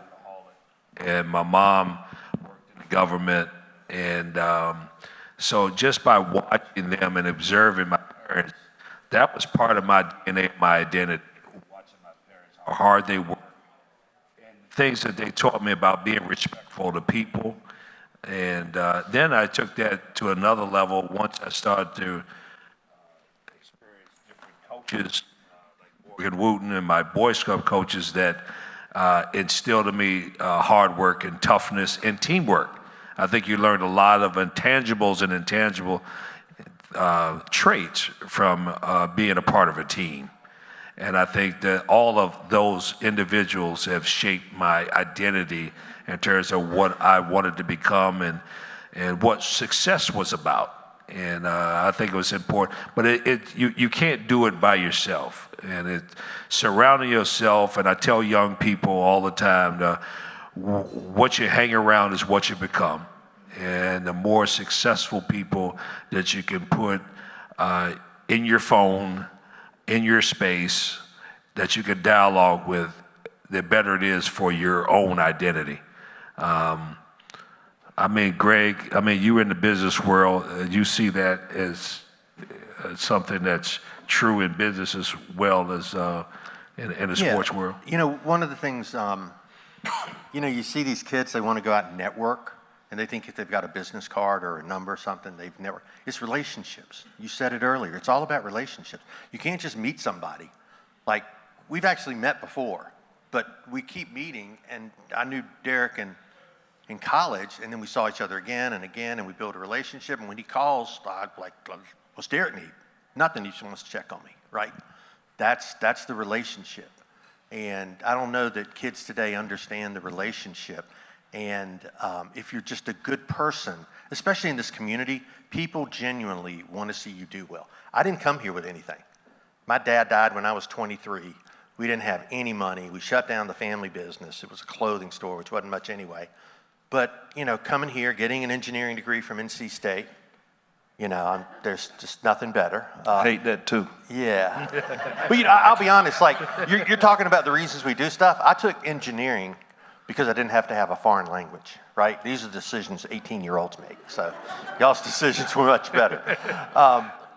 and my mom worked in the government, and so just by watching them and observing my parents, that was part of my DNA, my identity. Watching my parents, how hard they worked, and things that they taught me about being respectful to people, and then I took that to another level once I started to experience different coaches. Morgan Wooten and my Boy Scout coaches that instilled in me hard work and toughness and teamwork. I think you learned a lot of intangibles and intangible traits from being a part of a team. And I think that all of those individuals have shaped my identity in terms of what I wanted to become and what success was about. And I think it was important, but you can't do it by yourself. And surrounding yourself, and I tell young people all the time, what you hang around is what you become. And the more successful people that you can put in your phone, in your space, that you can dialogue with, the better it is for your own identity. Greg, you're in the business world. You see that as something that's true in business as well as in the sports world. You know, one of the things, you see these kids, they want to go out and network, and they think if they've got a business card or a number or something, they've never. It's relationships. You said it earlier. It's all about relationships. You can't just meet somebody. Like, we've actually met before, but we keep meeting, and I knew Derek in college, and then we saw each other again and again, and we built a relationship. And when he calls, I'm like, what's Derek need? Nothing. He just wants to check on me, right? That's the relationship. And I don't know that kids today understand the relationship. And if you're just a good person, especially in this community, people genuinely want to see you do well. I didn't come here with anything. My dad died when I was 23. We didn't have any money. We shut down the family business. It was a clothing store, which wasn't much anyway. But, coming here, getting an engineering degree from NC State, there's just nothing better. I hate that too. Yeah. But, I'll be honest, like, you're talking about the reasons we do stuff. I took engineering because I didn't have to have a foreign language, right? These are decisions 18-year-olds make. So y'all's decisions were much better.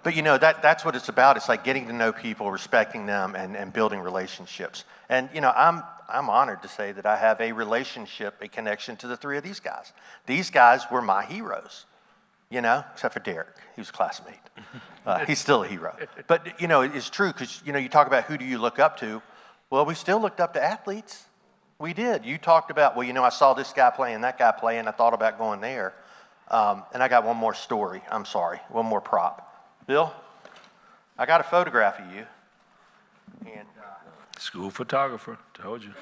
But, that's what it's about. It's like getting to know people, respecting them, and building relationships. And, I'm honored to say that I have a relationship, a connection to the three of these guys. These guys were my heroes, except for Derek. He was a classmate. He's still a hero. But, it's true because, you talk about who do you look up to. Well, we still looked up to athletes. We did. You talked about, I saw this guy play and that guy play, and I thought about going there. And I got one more story. I'm sorry. One more prop. Bill, I got a photograph of you. And School photographer, told you.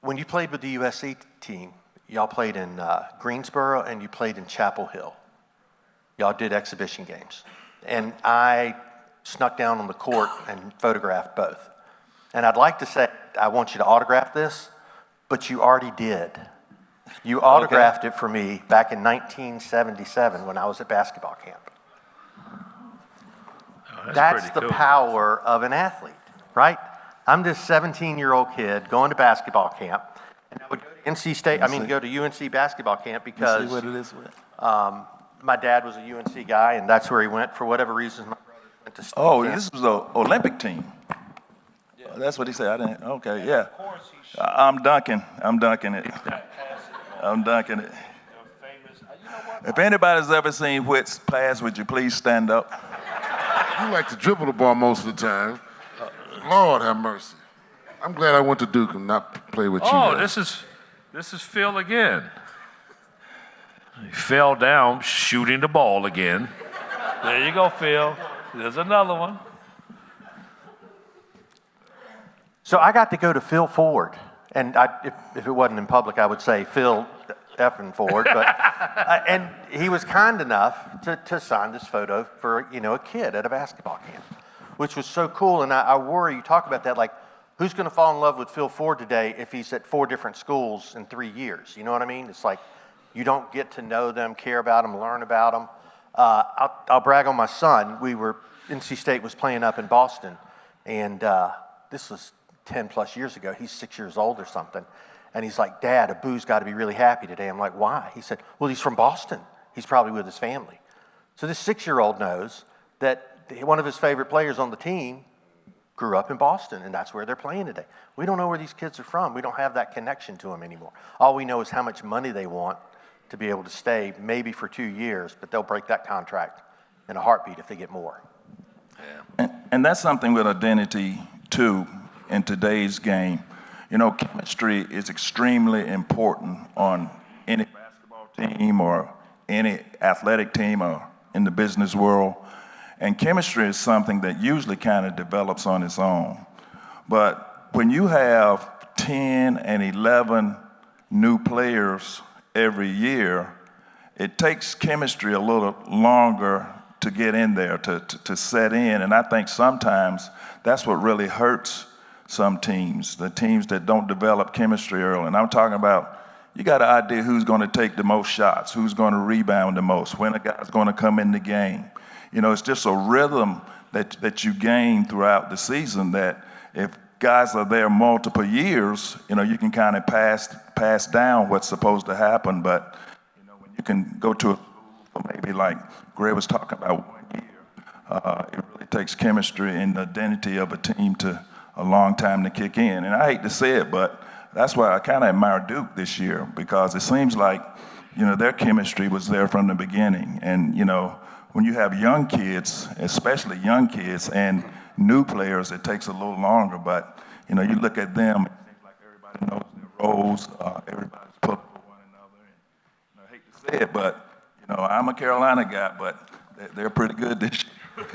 When you played with the USC team, y'all played in Greensboro and you played in Chapel Hill. Y'all did exhibition games. And I snuck down on the court and photographed both. And I'd like to say, I want you to autograph this, but you already did. You autographed it for me back in 1977 when I was at basketball camp. That's the power of an athlete, right? I'm this 17-year-old kid going to basketball camp, and I would go to NC State. Go to UNC basketball camp because See what it is with? my dad was a UNC guy, and that's where he went for whatever reason. My brother went to state camp. This was the Olympic team. Yeah. That's what he said. I didn't. Okay, yeah. I'm dunking it. I'm dunking it. If anybody's ever seen Whit's pass, would you please stand up? You like to dribble the ball most of the time. Lord have mercy. I'm glad I went to Duke and not play with you. Oh, this is Phil again. He fell down shooting the ball again. There you go, Phil. There's another one. So I got to go to Phil Ford, and if it wasn't in public, I would say Phil effing Ford, but and he was kind enough to sign this photo for a kid at a basketball camp, which was so cool. And I worry, you talk about that, like who's going to fall in love with Phil Ford today if he's at 4 different schools in 3 years? You know what I mean? It's like you don't get to know them, care about them, learn about them. I'll brag on my son. NC State was playing up in Boston. And this was 10 plus years ago. He's 6 years old or something. And he's like, Dad, Abu's got to be really happy today. I'm like, why? He said, well, he's from Boston. He's probably with his family. So this 6-year-old knows that one of his favorite players on the team grew up in Boston, and that's where they're playing today. We don't know where these kids are from. We don't have that connection to them anymore. All we know is how much money they want to be able to stay, maybe for 2 years, but they'll break that contract in a heartbeat if they get more. And that's something with identity, too, in today's game. You know, chemistry is extremely important on any basketball team or any athletic team or in the business world. And chemistry is something that usually kind of develops on its own. But when you have 10 and 11 new players every year, it takes chemistry a little longer to get in there, to set in. And I think sometimes that's what really hurts some teams, the teams that don't develop chemistry early. And I'm talking about, you got an idea who's going to take the most shots, who's going to rebound the most, when a guy's going to come in the game. You know, it's just a rhythm that you gain throughout the season that if guys are there multiple years, you know, you can kind of pass down what's supposed to happen. But, you know, when you can go to a school, maybe like Greg was talking about 1 year, it really takes chemistry and the identity of a team to a long time to kick in. And I hate to say it, but that's why I kind of admire Duke this year, because it seems like, you know, their chemistry was there from the beginning. And, you know, when you have young kids, especially young kids and new players, it takes a little longer. But, you know, you look at them, it seems like everybody knows their roles, everybody's pulling for one another. And, I hate to say it, but, you know, I'm a Carolina guy, but they're pretty good this year.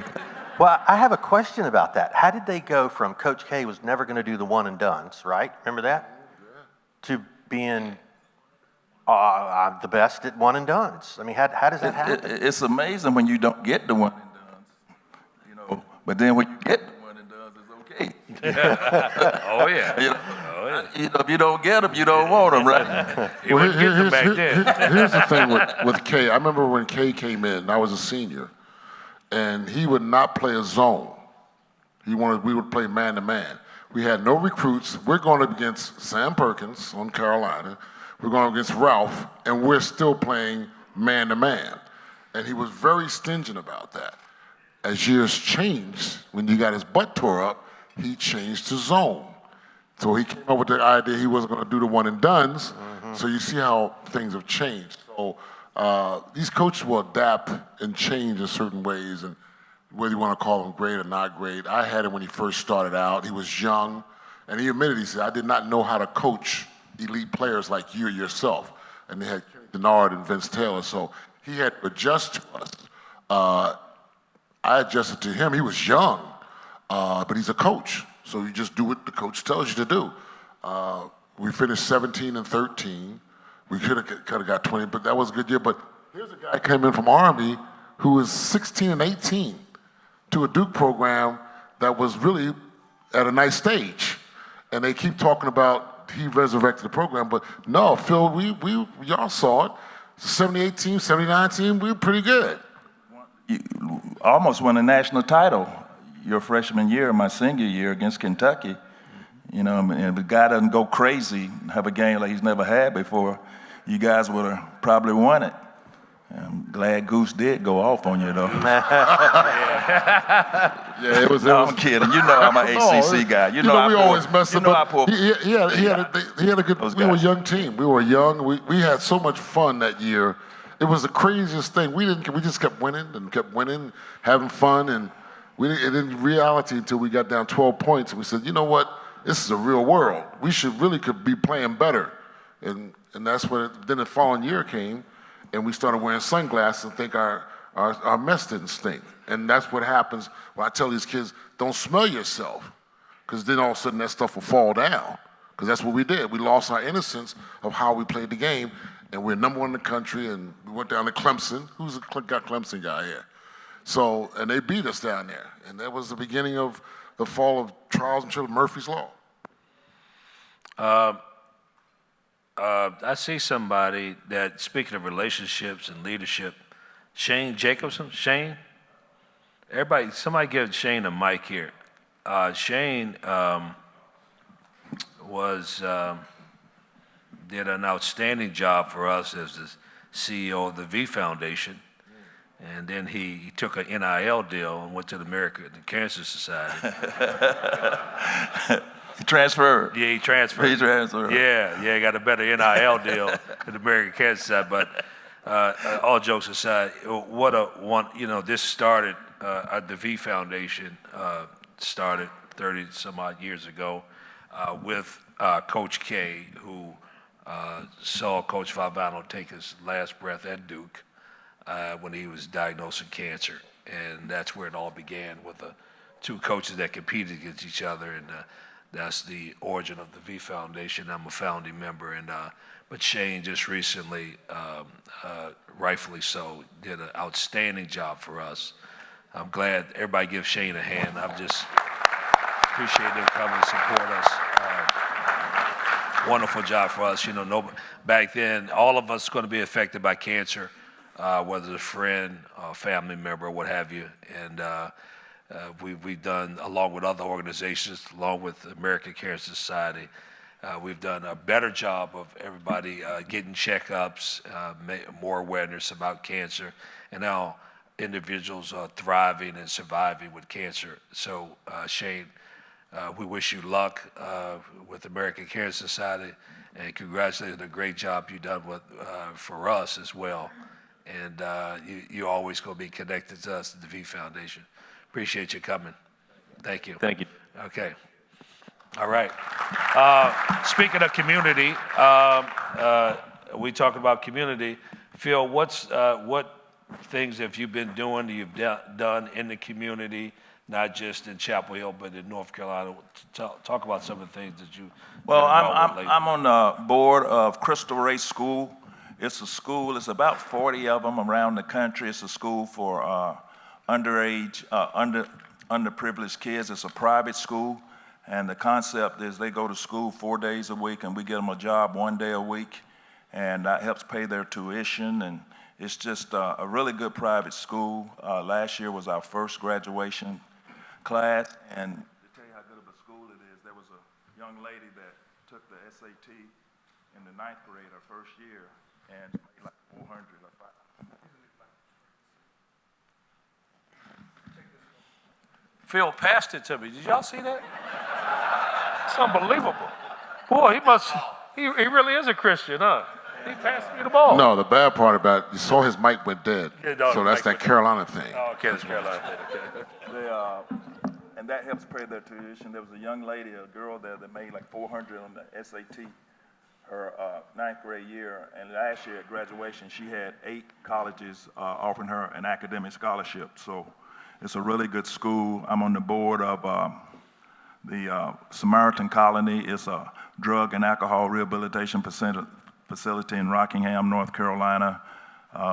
Well, I have a question about that. How did they go from Coach K was never going to do the one and dones, right? Remember that? To being the best at one and dones. I mean, how does that happen? It's amazing when you don't get the one and dones, you know. But then when you get the one and dones, it's okay. Oh, yeah. You know, you know, if you don't get them, you don't want them, right? Well, Here's the thing with K. I remember when K came in, I was a senior, and he would not play a zone. We would play man-to-man. We had no recruits. We're going up against Sam Perkins on Carolina. We're going up against Ralph, and we're still playing man-to-man. And he was very stingent about that. As years changed, when he got his butt tore up, he changed to zone. So he came up with the idea he wasn't going to do the one and dones. So you see how things have changed. So these coaches will adapt and change in certain ways, and whether you want to call him great or not great. I had him when he first started out. He was young, and he admitted, he said, I did not know how to coach elite players like you yourself. And they had Kenny Denard and Vince Taylor, so he had to adjust to us. I adjusted to him. He was young, but he's a coach, so you just do what the coach tells you to do. We finished 17-13. We could have got 20, but that was a good year. But here's a guy came in from Army who was 16-18 to a Duke program that was really at a nice stage. And they keep talking about he resurrected the program, but no, Phil, y'all saw it. 70-18 team, 79 team, we were pretty good. You almost won a national title your freshman year, my senior year against Kentucky. You know, and if the guy doesn't go crazy, have a game like he's never had before, you guys would have probably won it. I'm glad Goose did go off on you, though. Yeah, it was. No, I'm kidding. You know I'm an ACC guy. You know we always mess up. I pull. He had a good. We were a young team. We were young. We had so much fun that year. It was the craziest thing. We just kept winning and kept winning, having fun, and it didn't reality until we got down 12 points. And we said, you know what? This is a real world. We could be playing better, and that's when. Then the following year came. And we started wearing sunglasses and think our mess didn't stink. And that's what happens when I tell these kids, don't smell yourself, because then all of a sudden that stuff will fall down. Because that's what we did. We lost our innocence of how we played the game, and we're number one in the country, and we went down to Clemson. Who's the Clemson guy here? So, and they beat us down there. And that was the beginning of the fall of Charles and Children Murphy's Law. I see somebody that, speaking of relationships and leadership, Shane Jacobson. Shane? Somebody give Shane a mic here. Shane did an outstanding job for us as the CEO of the V Foundation. And then he took an NIL deal and went to the American Cancer Society. He transferred. Yeah, he transferred. He transferred. Yeah, he got a better NIL deal at the American Cancer Society. But all jokes aside, this started, the V Foundation started 30 some odd years ago with Coach K, who saw Coach Valvano take his last breath at Duke when he was diagnosed with cancer. And that's where it all began, with the two coaches that competed against each other. And that's the origin of the V Foundation. I'm a founding member. But Shane just recently, rightfully so, did an outstanding job for us. I'm glad everybody gives Shane a hand. I'm just appreciate them coming and support us. Wonderful job for us. Back then, all of us going to be affected by cancer, whether it's a friend, a family member, what have you. And we've done, along with other organizations, along with the American Cancer Society, we've done a better job of everybody getting checkups, more awareness about cancer, and now individuals are thriving and surviving with cancer. So, Shane, we wish you luck with the American Cancer Society, and congratulations on the great job you've done for us as well. And you're always going to be connected to us at the V Foundation. Appreciate you coming. Thank you. Thank you. Okay. All right. Speaking of community, we talk about community. Phil, what things have you been doing that you've done in the community, not just in Chapel Hill, but in North Carolina? Talk about some of the things that you. Well, I'm on the board of Crystal Ray School. It's a school. It's about 40 of them around the country. It's a school for underage, underprivileged kids. It's a private school, and the concept is they go to school 4 days a week, and we get them a job 1 day a week, and that helps pay their tuition. And it's just a really good private school. Last year was our first graduation class, and to tell you how good of a school it is, there was a young lady that took the SAT in the 9th grade her first year, and made like 400 or 500. Phil passed it to me. Did y'all see that? It's unbelievable. Boy, he really is a Christian, huh? He passed me the ball. No, the bad part about it, you saw his mic went dead. Yeah, no, So that's that Carolina thing. Oh, okay, that's Carolina. And that helps pay their tuition. There was a young lady, a girl there that made like 400 on the SAT her 9th grade year, and last year at graduation, she had 8 colleges offering her an academic scholarship. So it's a really good school. I'm on the board of the Samaritan Colony. It's a drug and alcohol rehabilitation facility in Rockingham, North Carolina.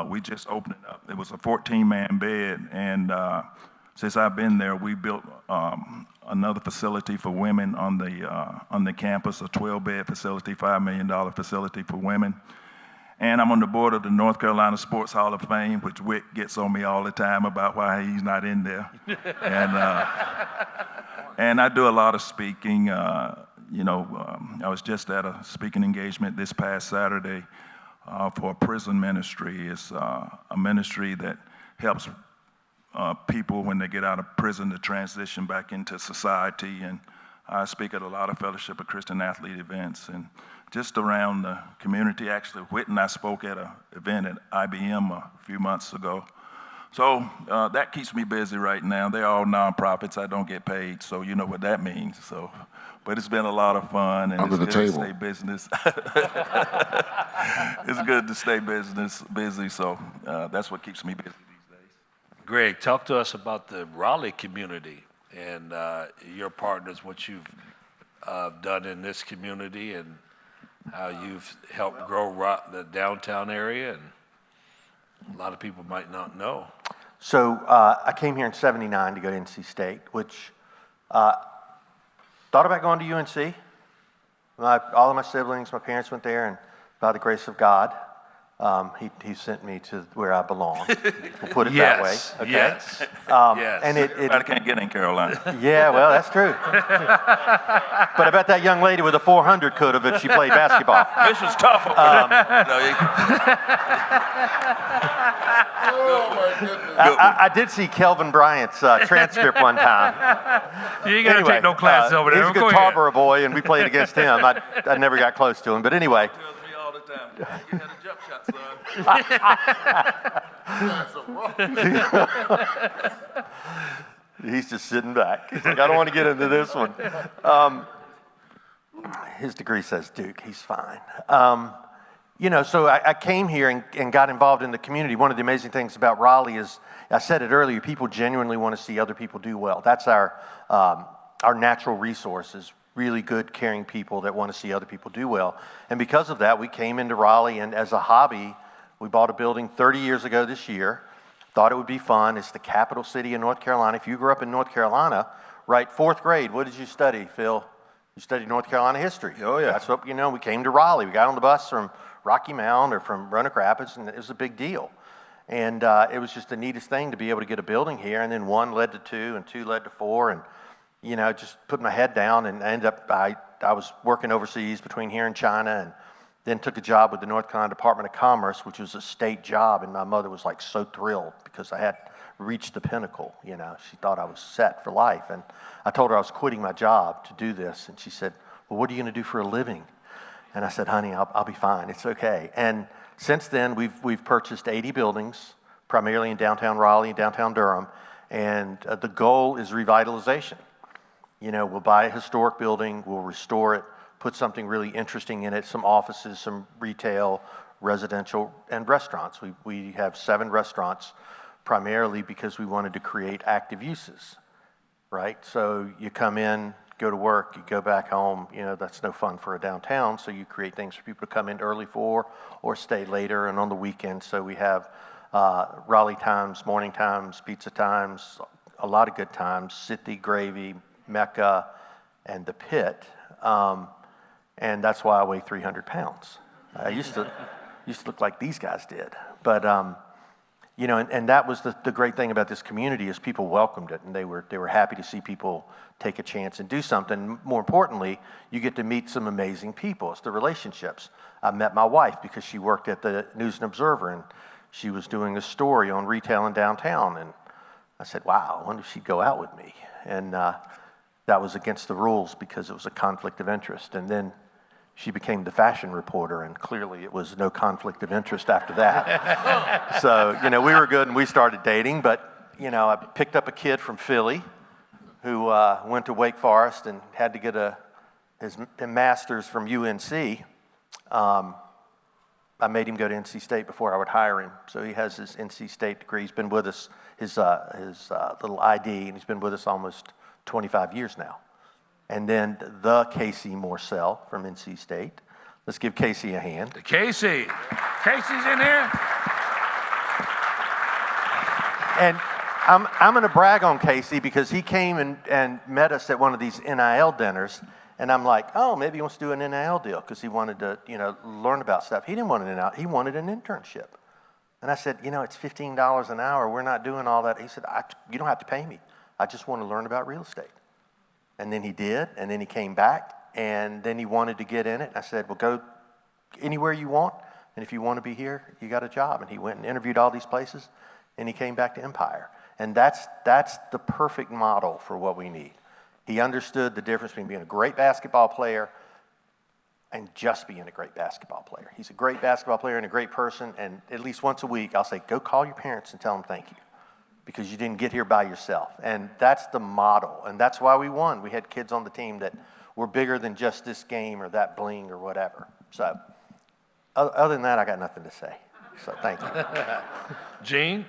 We just opened it up. It was a 14-man bed, and since I've been there, we built another facility for women on the campus, a 12-bed facility, $5 million facility for women. And I'm on the board of the North Carolina Sports Hall of Fame, which Wick gets on me all the time about why he's not in there. And I do a lot of speaking. I was just at a speaking engagement this past Saturday for a prison ministry. It's a ministry that helps people when they get out of prison to transition back into society. And I speak at a lot of Fellowship of Christian Athlete events and just around the community. Actually, Whit and I spoke at an event at IBM a few months ago. So that keeps me busy right now. They're all nonprofits. I don't get paid, so you know what that means. So, but it's been a lot of fun, and Under it's the good table. to stay business. It's good to stay busy. So that's what keeps me busy these days. Greg, talk to us about the Raleigh community and your partners, what you've done in this community and how you've helped grow the downtown area, and a lot of people might not know. So I came here in '79 to go to NC State, which thought about going to UNC. All of my siblings, my parents went there, and by the grace of God, He sent me to where I belong. We'll put it that way. Yes, Okay. yes, yes. And Everybody can't get in Carolina. yeah, well, that's true. But I bet that young lady with a 400 could have if she played basketball. This is tough. I did see Kelvin Bryant's transcript one time. You ain't got to take no classes over there. He's a Go good ahead. Tarboro boy, and we played against him. I never got close to him. But anyway. Tells me all the time. You had a jump shot, son. He's just sitting back. He's like, I don't want to get into this one. His degree says Duke. He's fine. So I came here and got involved in the community. One of the amazing things about Raleigh is, I said it earlier, people genuinely want to see other people do well. That's our natural resources. Really good, caring people that want to see other people do well. And because of that, we came into Raleigh, and as a hobby, we bought a building 30 years ago this year. Thought it would be fun. It's the capital city of North Carolina. If you grew up in North Carolina, right, 4th grade, what did you study, Phil? You studied North Carolina history. Oh, yeah. That's what, we came to Raleigh. We got on the bus from Rocky Mount or from Roanoke Rapids, and it was a big deal. And it was just the neatest thing to be able to get a building here, and then 1 led to 2, and 2 led to 4, and just put my head down, and I ended up, I was working overseas between here and China, and then took a job with the North Carolina Department of Commerce, which was a state job, and my mother was like so thrilled because I had reached the pinnacle, She thought I was set for life, and I told her I was quitting my job to do this, and she said, well, what are you going to do for a living? And I said, honey, I'll be fine. It's okay. And since then, we've purchased 80 buildings, primarily in downtown Raleigh and downtown Durham, and the goal is revitalization. We'll buy a historic building, we'll restore it, put something really interesting in it, some offices, some retail, residential, and restaurants. We have 7 restaurants, primarily because we wanted to create active uses, right? So you come in, go to work, you go back home, that's no fun for a downtown, so you create things for people to come in early for or stay later and on the weekend. So we have Raleigh times, morning times, pizza times, a lot of good times, City, Gravy, Mecca, and the Pit, and that's why I weigh 300 pounds. I used to look like these guys did, but and that was the great thing about this community is people welcomed it, and they were happy to see people take a chance and do something. More importantly, you get to meet some amazing people. It's the relationships. I met my wife because she worked at the News and Observer, and she was doing a story on retail in downtown, and I said, wow, I wonder if she'd go out with me, and that was against the rules because it was a conflict of interest. And then she became the fashion reporter, and clearly it was no conflict of interest after that. So, we were good, and we started dating, but, I picked up a kid from Philly who went to Wake Forest and had to get his master's from UNC. I made him go to NC State before I would hire him. So he has his NC State degree. He's been with us, his little ID, and he's been with us almost 25 years now. And then the Casey Morsell from NC State. Let's give Casey a hand. Casey. Casey's in here. And I'm going to brag on Casey because he came and met us at one of these NIL dinners. And I'm like, oh, maybe he wants to do an NIL deal because he wanted to, learn about stuff. He didn't want an NIL. He wanted an internship. And I said, it's $15 an hour. We're not doing all that. He said, you don't have to pay me. I just want to learn about real estate. And then he did, and then he came back, and then he wanted to get in it. I said, well, go anywhere you want, and if you want to be here, you got a job. And he went and interviewed all these places, and he came back to Empire. And that's the perfect model for what we need. He understood the difference between being a great basketball player and just being a great basketball player. He's a great basketball player and a great person, and at least once a week, I'll say, go call your parents and tell them thank you, because you didn't get here by yourself. And that's the model, and that's why we won. We had kids on the team that were bigger than just this game or that bling or whatever. So other than that, I got nothing to say. So thank you. Gene?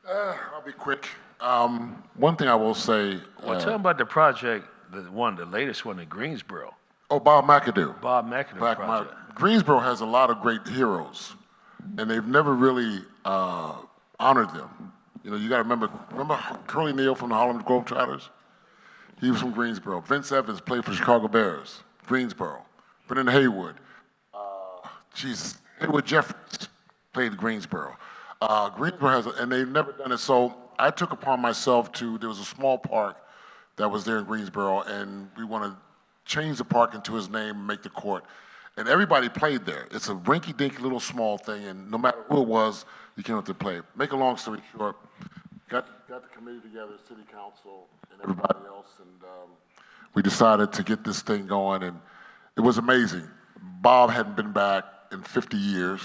I'll be quick. One thing I will say. Well, tell them about the project, the latest one in Greensboro. Oh, Bob McAdoo. Bob McAdoo project. Greensboro has a lot of great heroes, and they've never really honored them. You got to remember Curly Neal from the Harlem Globetrotters? He was from Greensboro. Vince Evans played for Chicago Bears, Greensboro. Brendan Haywood. Haywood Jeffries played Greensboro. Greensboro has, and they've never done it. So I took upon myself there was a small park that was there in Greensboro, and we want to change the park into his name and make the court. And everybody played there. It's a rinky-dinky little small thing, and no matter who it was, you came up to play. Make a long story short, got the committee together, city council, and everybody else, and we decided to get this thing going, and it was amazing. Bob hadn't been back in 50 years.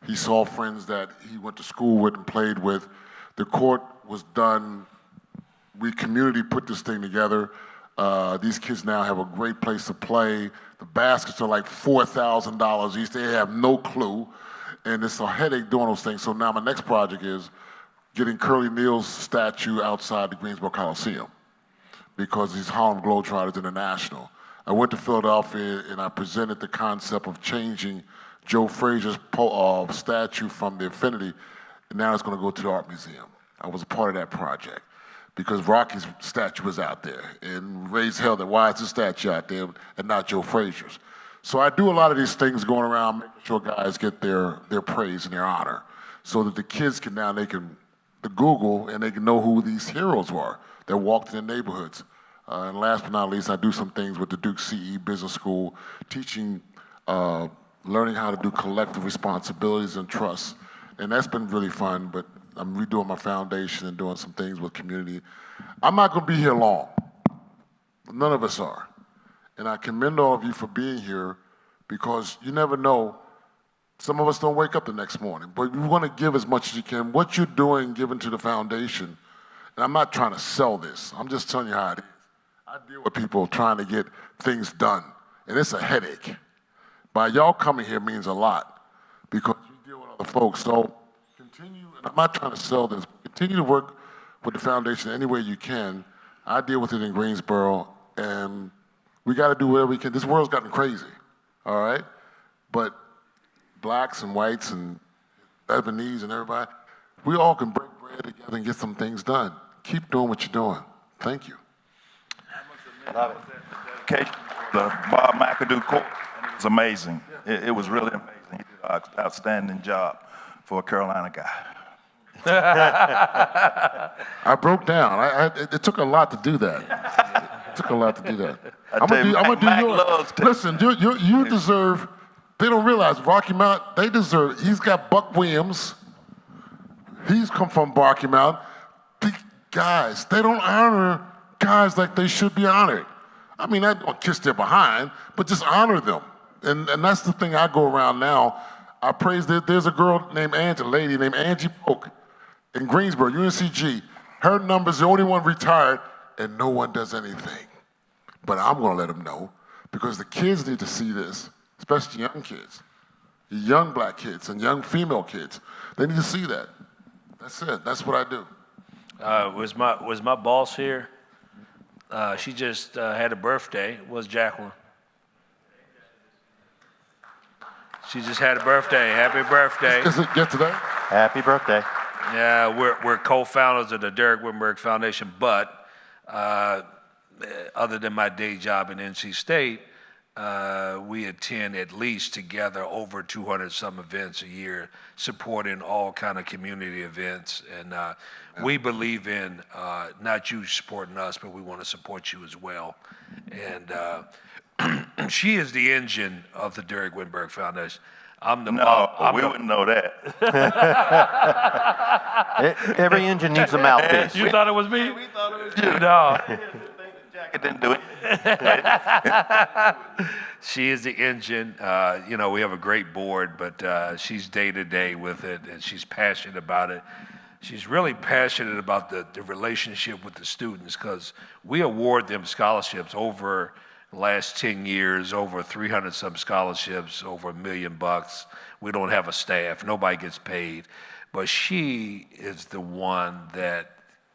He saw friends that he went to school with and played with. The court was done. We community put this thing together. These kids now have a great place to play. The baskets are like $4,000 each. They have no clue. And it's a headache doing those things. So now my next project is getting Curly Neal's statue outside the Greensboro Coliseum because he's Harlem Globetrotters International. I went to Philadelphia and I presented the concept of changing Joe Frazier's statue from the Infinity, and now it's going to go to the Art Museum. I was a part of that project because Rocky's statue was out there, and raised hell that why is his statue out there and not Joe Frazier's? So I do a lot of these things going around making sure guys get their praise and their honor so that the kids can now, they can Google and they can know who these heroes were that walked in the neighborhoods. And last but not least, I do some things with the Duke CE Business School, teaching, learning how to do collective responsibilities and trust. And that's been really fun, but I'm redoing my foundation and doing some things with community. I'm not gonna be here long. None of us are. And I commend all of you for being here because you never know. Some of us don't wake up the next morning, but you wanna give as much as you can. What you're doing, giving to the foundation, and I'm not trying to sell this, I'm just telling you how it is. I deal with people trying to get things done, and it's a headache. But y'all coming here means a lot because you deal with other folks. So continue, and I'm not trying to sell this, continue to work with the foundation any way you can. I deal with it in Greensboro, and we got to do whatever we can. This world's gotten crazy, all right? But blacks and whites and Lebanese and everybody, we all can break bread together and get some things done. Keep doing what you're doing. Thank you. Love it. Dedication to the Bob McAdoo Court. It was amazing. It was really amazing. He did an outstanding job for a Carolina guy. I broke down. It took a lot to do that. It took a lot to do that. I'm gonna do yours. Listen, you deserve. They don't realize Rocky Mount. They deserve. He's got Buck Williams. He's come from Rocky Mount. The guys, they don't honor guys like they should be honored. I mean, I don't kiss their behind, but just honor them. And that's the thing I go around now. I praise that there's a girl named Angie, a lady named Angie Polk in Greensboro, UNCG. Her number's the only one retired, and no one does anything. But I'm gonna let them know because the kids need to see this, especially young kids, young black kids and young female kids. They need to see that. That's it. That's what I do. Was my boss here? She just had a birthday. Was Jacqueline? She just had a birthday. Happy birthday. Is it yesterday? Happy birthday. Yeah, we're co-founders of the Derek Wittenberg Foundation, but other than my day job in NC State, we attend at least together over 200 some events a year, supporting all kind of community events. And we believe in not you supporting us, but we want to support you as well. And she is the engine of the Derek Wittenberg Foundation. We wouldn't know that. Every engine needs a mouthpiece. You thought it was me? We thought it was you. No. Jacket didn't do it. She is the engine. We have a great board, but she's day to day with it, and she's passionate about it. She's really passionate about the relationship with the students because we award them scholarships over the last 10 years, over 300 some scholarships, over $1 million. We don't have a staff. Nobody gets paid. But she is the one that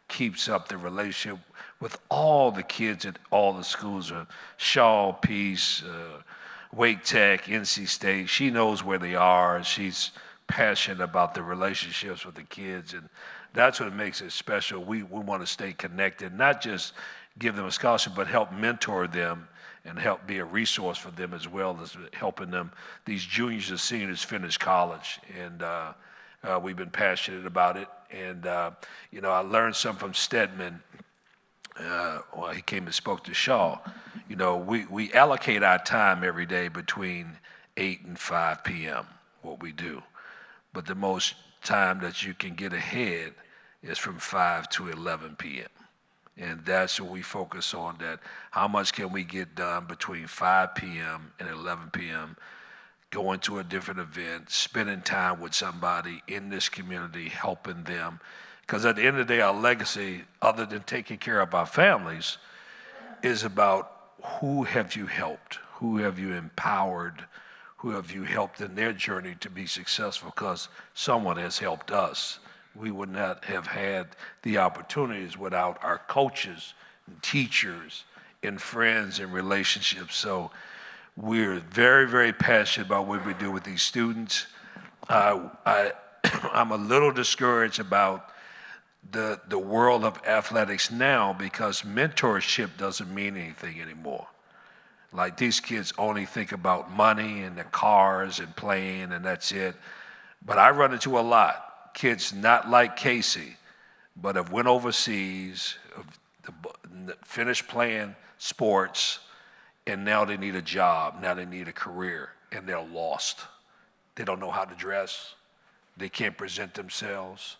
keeps up the relationship with all the kids at all the schools, Shaw, Peace, Wake Tech, NC State. She knows where they are. She's passionate about the relationships with the kids, and that's what makes it special. We want to stay connected, not just give them a scholarship, but help mentor them and help be a resource for them as well as helping them, these juniors and seniors finish college. And we've been passionate about it. And, you know, I learned something from Stedman. Well, he came and spoke to Shaw. You know, we allocate our time every day between 8 and 5 p.m., what we do. But the most time that you can get ahead is from 5 to 11 p.m. And that's what we focus on, that how much can we get done between 5 p.m. and 11 p.m., going to a different event, spending time with somebody in this community, helping them. Because at the end of the day, our legacy, other than taking care of our families, is about who have you helped, who have you empowered, who have you helped in their journey to be successful, because someone has helped us. We would not have had the opportunities without our coaches and teachers and friends and relationships. So we're very, very passionate about what we do with these students. I'm a little discouraged about the world of athletics now, because mentorship doesn't mean anything anymore. Like, these kids only think about money and their cars and playing, and that's it. But I run into a lot. Kids not like Casey, but have went overseas, finished playing sports, and now they need a job, now they need a career, and they're lost. They don't know how to dress. They can't present themselves.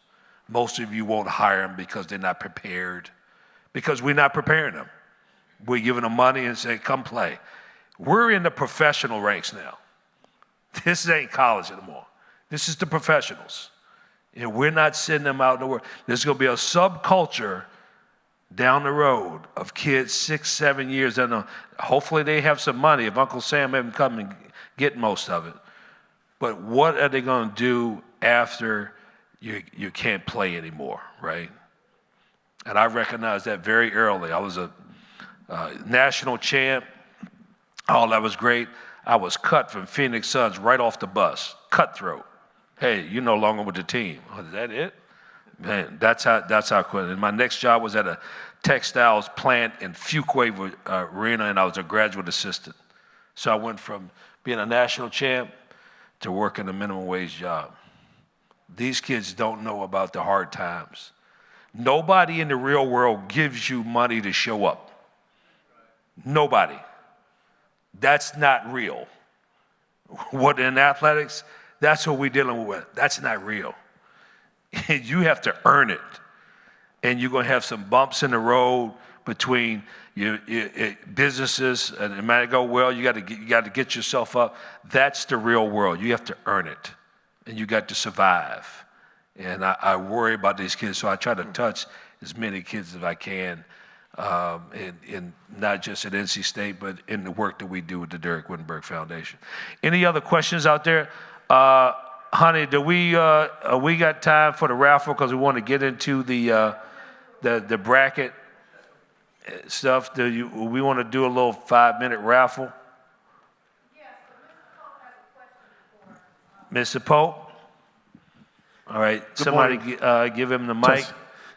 Most of you won't hire them because they're not prepared, because we're not preparing them. We're giving them money and saying, come play. We're in the professional ranks now. This ain't college anymore. This is the professionals. And we're not sending them out in the world. There's going to be a subculture down the road of kids 6, 7 years. And hopefully they have some money if Uncle Sam hasn't come and get most of it. But what are they going to do after you can't play anymore, right? And I recognized that very early. I was a national champ. Oh, that was great. I was cut from Phoenix Suns right off the bus. Cutthroat. Hey, you're no longer with the team. Oh, is that it? Man, that's how I quit. And my next job was at a textiles plant in Fuquay Arena, and I was a graduate assistant. So I went from being a national champ to working a minimum wage job. These kids don't know about the hard times. Nobody in the real world gives you money to show up. Nobody. That's not real. What in athletics, that's what we're dealing with. That's not real. You have to earn it. And you're going to have some bumps in the road between your businesses, and it might go well. You got to get yourself up. That's the real world. You have to earn it, and you got to survive. And I worry about these kids, so I try to touch as many kids as I can, in not just at NC State, but in the work that we do with the Derek Wittenberg Foundation. Any other questions out there? Honey, do we got time for the raffle, because we want to get into the bracket stuff? We want to do a little 5-minute raffle? Yes, but Mr. Pope has a question for Mr. Pope? All right, somebody give him the mic.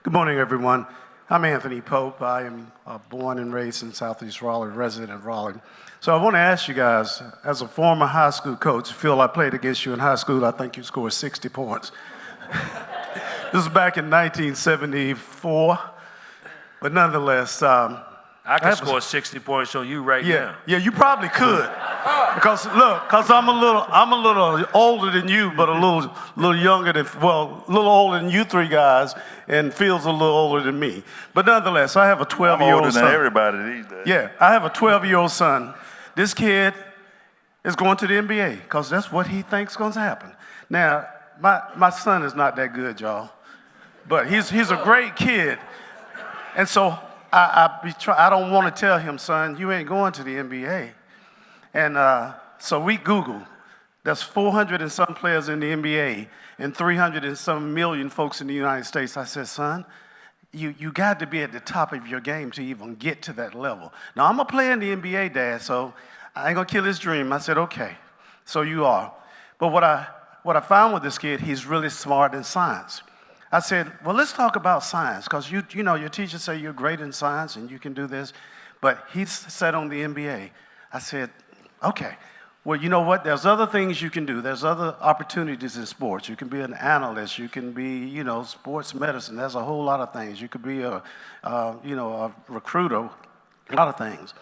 Good morning, everyone. I'm Anthony Pope. I am born and raised in Southeast Raleigh, resident of Raleigh. So I want to ask you guys, as a former high school coach, Phil, I played against you in high school. I think you scored 60 points. This is back in 1974. But nonetheless, I can score 60 points on you right now. Yeah, you probably could. Because I'm a little older than you, but a little younger than, well, a little older than you three guys, and Phil's a little older than me. But nonetheless, I have a 12-year-old son. I'm older than everybody these days. Yeah, I have a 12-year-old son. This kid is going to the NBA because that's what he thinks is going to happen. Now, my son is not that good, y'all, but he's a great kid. And so I don't want to tell him, son, you ain't going to the NBA. And so we Googled. There's 400 and some players in the NBA and 300 and some million folks in the United States. I said, son, you got to be at the top of your game to even get to that level. Now, I'm a player in the NBA, Dad, so I ain't going to kill his dream. I said, okay, so you are. But what I found with this kid, he's really smart in science. I said, well, let's talk about science, because you know your teachers say you're great in science and you can do this, but he's set on the NBA. I said, okay. Well, you know what? There's other things you can do. There's other opportunities in sports. You can be an analyst. You can be, sports medicine. There's a whole lot of things. You could be a recruiter, a lot of things.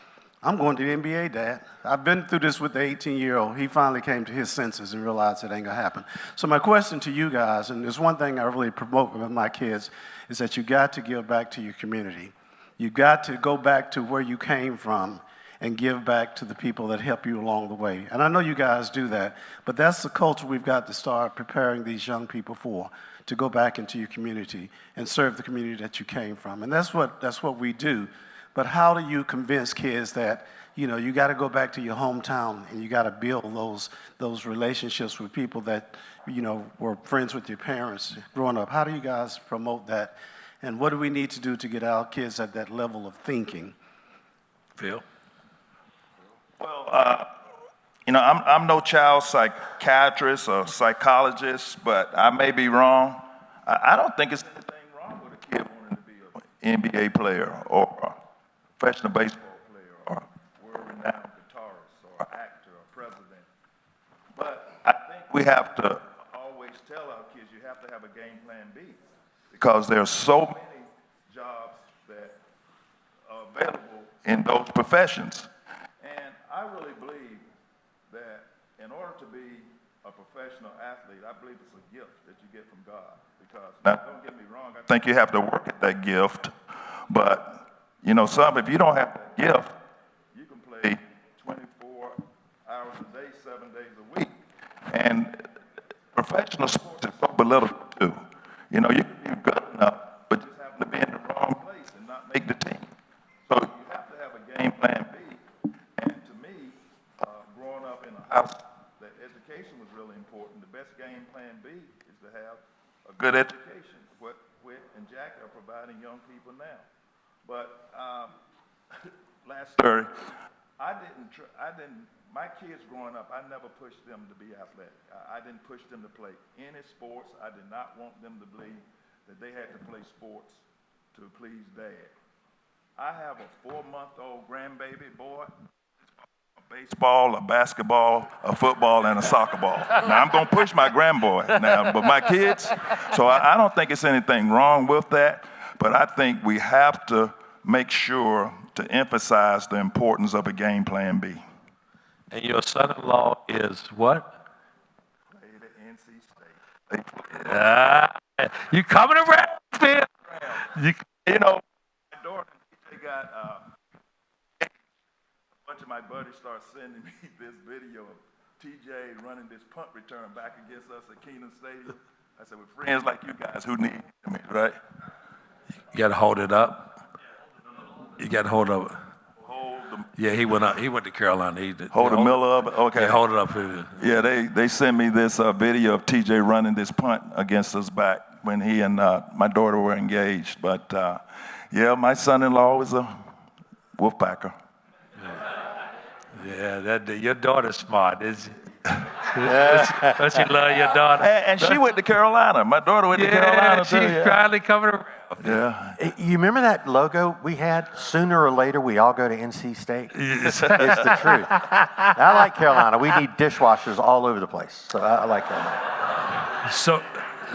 I'm going to the NBA, Dad. I've been through this with the 18-year-old. He finally came to his senses and realized it ain't gonna happen. So my question to you guys, and there's one thing I really promote with my kids, is that you got to give back to your community. You got to go back to where you came from and give back to the people that help you along the way. And I know you guys do that, but that's the culture we've got to start preparing these young people for, to go back into your community and serve the community that you came from. And that's what we do. But how do you convince kids that, you got to go back to your hometown and you got to build those relationships with people that, were friends with your parents growing up? How do you guys promote that? And what do we need to do to get our kids at that level of thinking? Phil? Well, I'm no child psychiatrist or psychologist, but I may be wrong. I don't think it's anything wrong with a kid wanting to be an NBA player or a professional baseball player or world-renowned guitarist or actor or president. But I think we have to always tell our kids you have to have a game plan B, because there are so many jobs that are available in those professions. And I really believe that in order to be a professional athlete, I believe it's a gift that you get from God. Because, now, don't get me wrong, I think you have to work at that gift. But, if you don't have that gift, you can play 24 hours a day, 7 days a week. And professional sports is so belittled too. You can be good enough, but just happen to be in the wrong place and not make the team. So you have to have a game plan B. And to me, growing up in a house, that education was really important. The best game plan B is to have a good education, what Whit and Jackie are providing young people now. But last story, my kids growing up, I never pushed them to be athletic. I didn't push them to play any sports. I did not want them to believe that they had to play sports to please Dad. I have a 4-month-old grandbaby boy, a baseball, a basketball, a football, and a soccer ball. Now, I'm going to push my grandboy now, but my kids, so I don't think it's anything wrong with that, but I think we have to make sure to emphasize the importance of a game plan B. And your son-in-law is what? Played at NC State. You coming around, Phil? My daughter, they got a bunch of my buddies start sending me this video of TJ running this punt return back against us at Keenan Stadium. I said, with friends like you guys, who need me, right? You got to hold it up. You got to hold up. Yeah, he went up. He went to Carolina. Hold the middle of it? Okay. Yeah, hold it up here. Yeah, they sent me this video of TJ running this punt against us back when he and my daughter were engaged. But, my son-in-law was a Wolfpacker. Yeah, your daughter's smart, isn't she? Don't she love your daughter? And she went to Carolina. My daughter went to Carolina, too. She's finally coming around. Yeah. You remember that logo we had? Sooner or later, we all go to NC State. It's the truth. I like Carolina. We need dishwashers all over the place. So I like Carolina.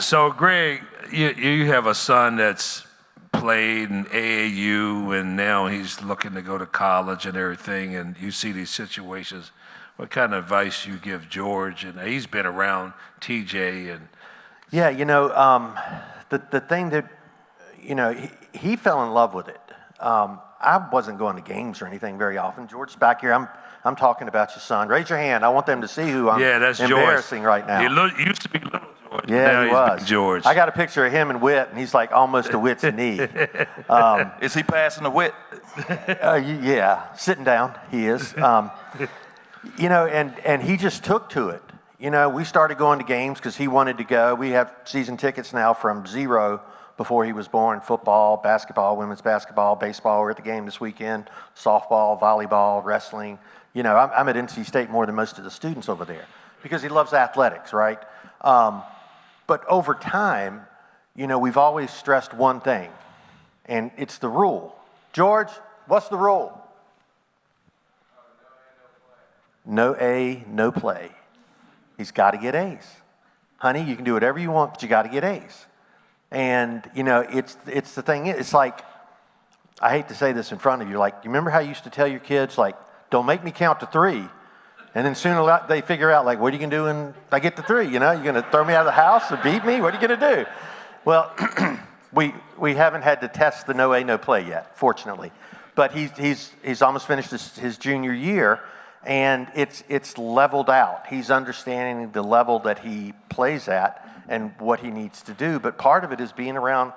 So Greg, you have a son that's played in AAU, and now he's looking to go to college and everything, and you see these situations. What kind of advice you give George? And he's been around TJ and. Yeah, the thing that, he fell in love with it. I wasn't going to games or anything very often. George's back here. I'm talking about your son. Raise your hand. I want them to see who I'm embarrassing right now. He used to be little George. Yeah, now he he's was. Big George. I got a picture of him and Whit, and he's like almost to Whit's knee. Is he passing the Whit? Yeah, sitting down, he is. And he just took to it. We started going to games because he wanted to go. We have season tickets now from 0 before he was born. Football, basketball, women's basketball, baseball. We're at the game this weekend. Softball, volleyball, wrestling. I'm at NC State more than most of the students over there because he loves athletics, right? But over time, we've always stressed one thing, and it's the rule. George, what's the rule? No A, no play. He's got to get A's. Honey, you can do whatever you want, but you got to get A's. And, you know, it's the thing, it's like, I hate to say this in front of you, like, you remember how you used to tell your kids, like, don't make me count to 3. And then soon they figure out, like, what are you going to do when I get to 3? You know, you're going to throw me out of the house or beat me? What are you going to do? Well, we haven't had to test the no A, no play yet, fortunately. But he's almost finished his junior year, and it's leveled out. He's understanding the level that he plays at and what he needs to do. But part of it is being around,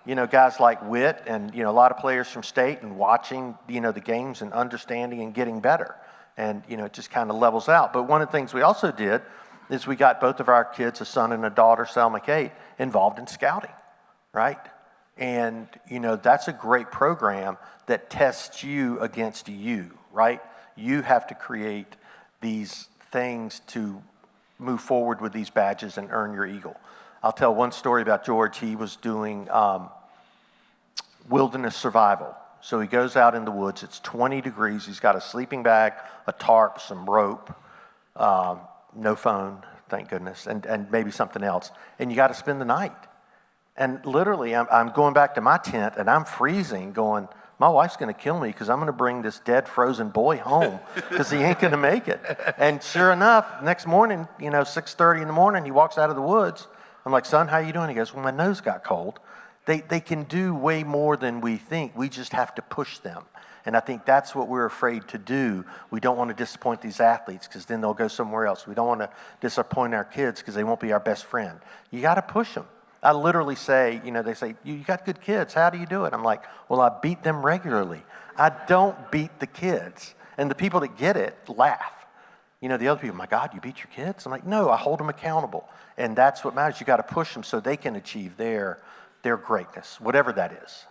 you know, guys like Witt and, you know, a lot of players from state and watching, you know, the games and understanding and getting better. And, you know, it just kind of levels out. But one of the things we also did is we got both of our kids, a son and a daughter, Selma Kate, involved in scouting, right? And, you know, that's a great program that tests you against you, right? You have to create these things to move forward with these badges and earn your eagle. I'll tell one story about George. He was doing wilderness survival. So he goes out in the woods. It's 20 degrees. He's got a sleeping bag, a tarp, some rope, no phone, thank goodness, and maybe something else. And you got to spend the night. And literally, I'm going back to my tent, and I'm freezing, going, my wife's going to kill me because I'm going to bring this dead, frozen boy home because he ain't going to make it. And sure enough, next morning, you know, 6:30 in the morning, he walks out of the woods. I'm like, son, how you doing? He goes, well, my nose got cold. They can do way more than we think. We just have to push them. And I think that's what we're afraid to do. We don't want to disappoint these athletes because then they'll go somewhere else. We don't want to disappoint our kids because they won't be our best friend. You got to push them. I literally say, you know, they say, you got good kids. How do you do it? I'm like, well, I beat them regularly. I don't beat the kids. And the people that get it laugh. You know, the other people, my God, you beat your kids? I'm like, no, I hold them accountable. And that's what matters. You got to push them so they can achieve their greatness, whatever that is.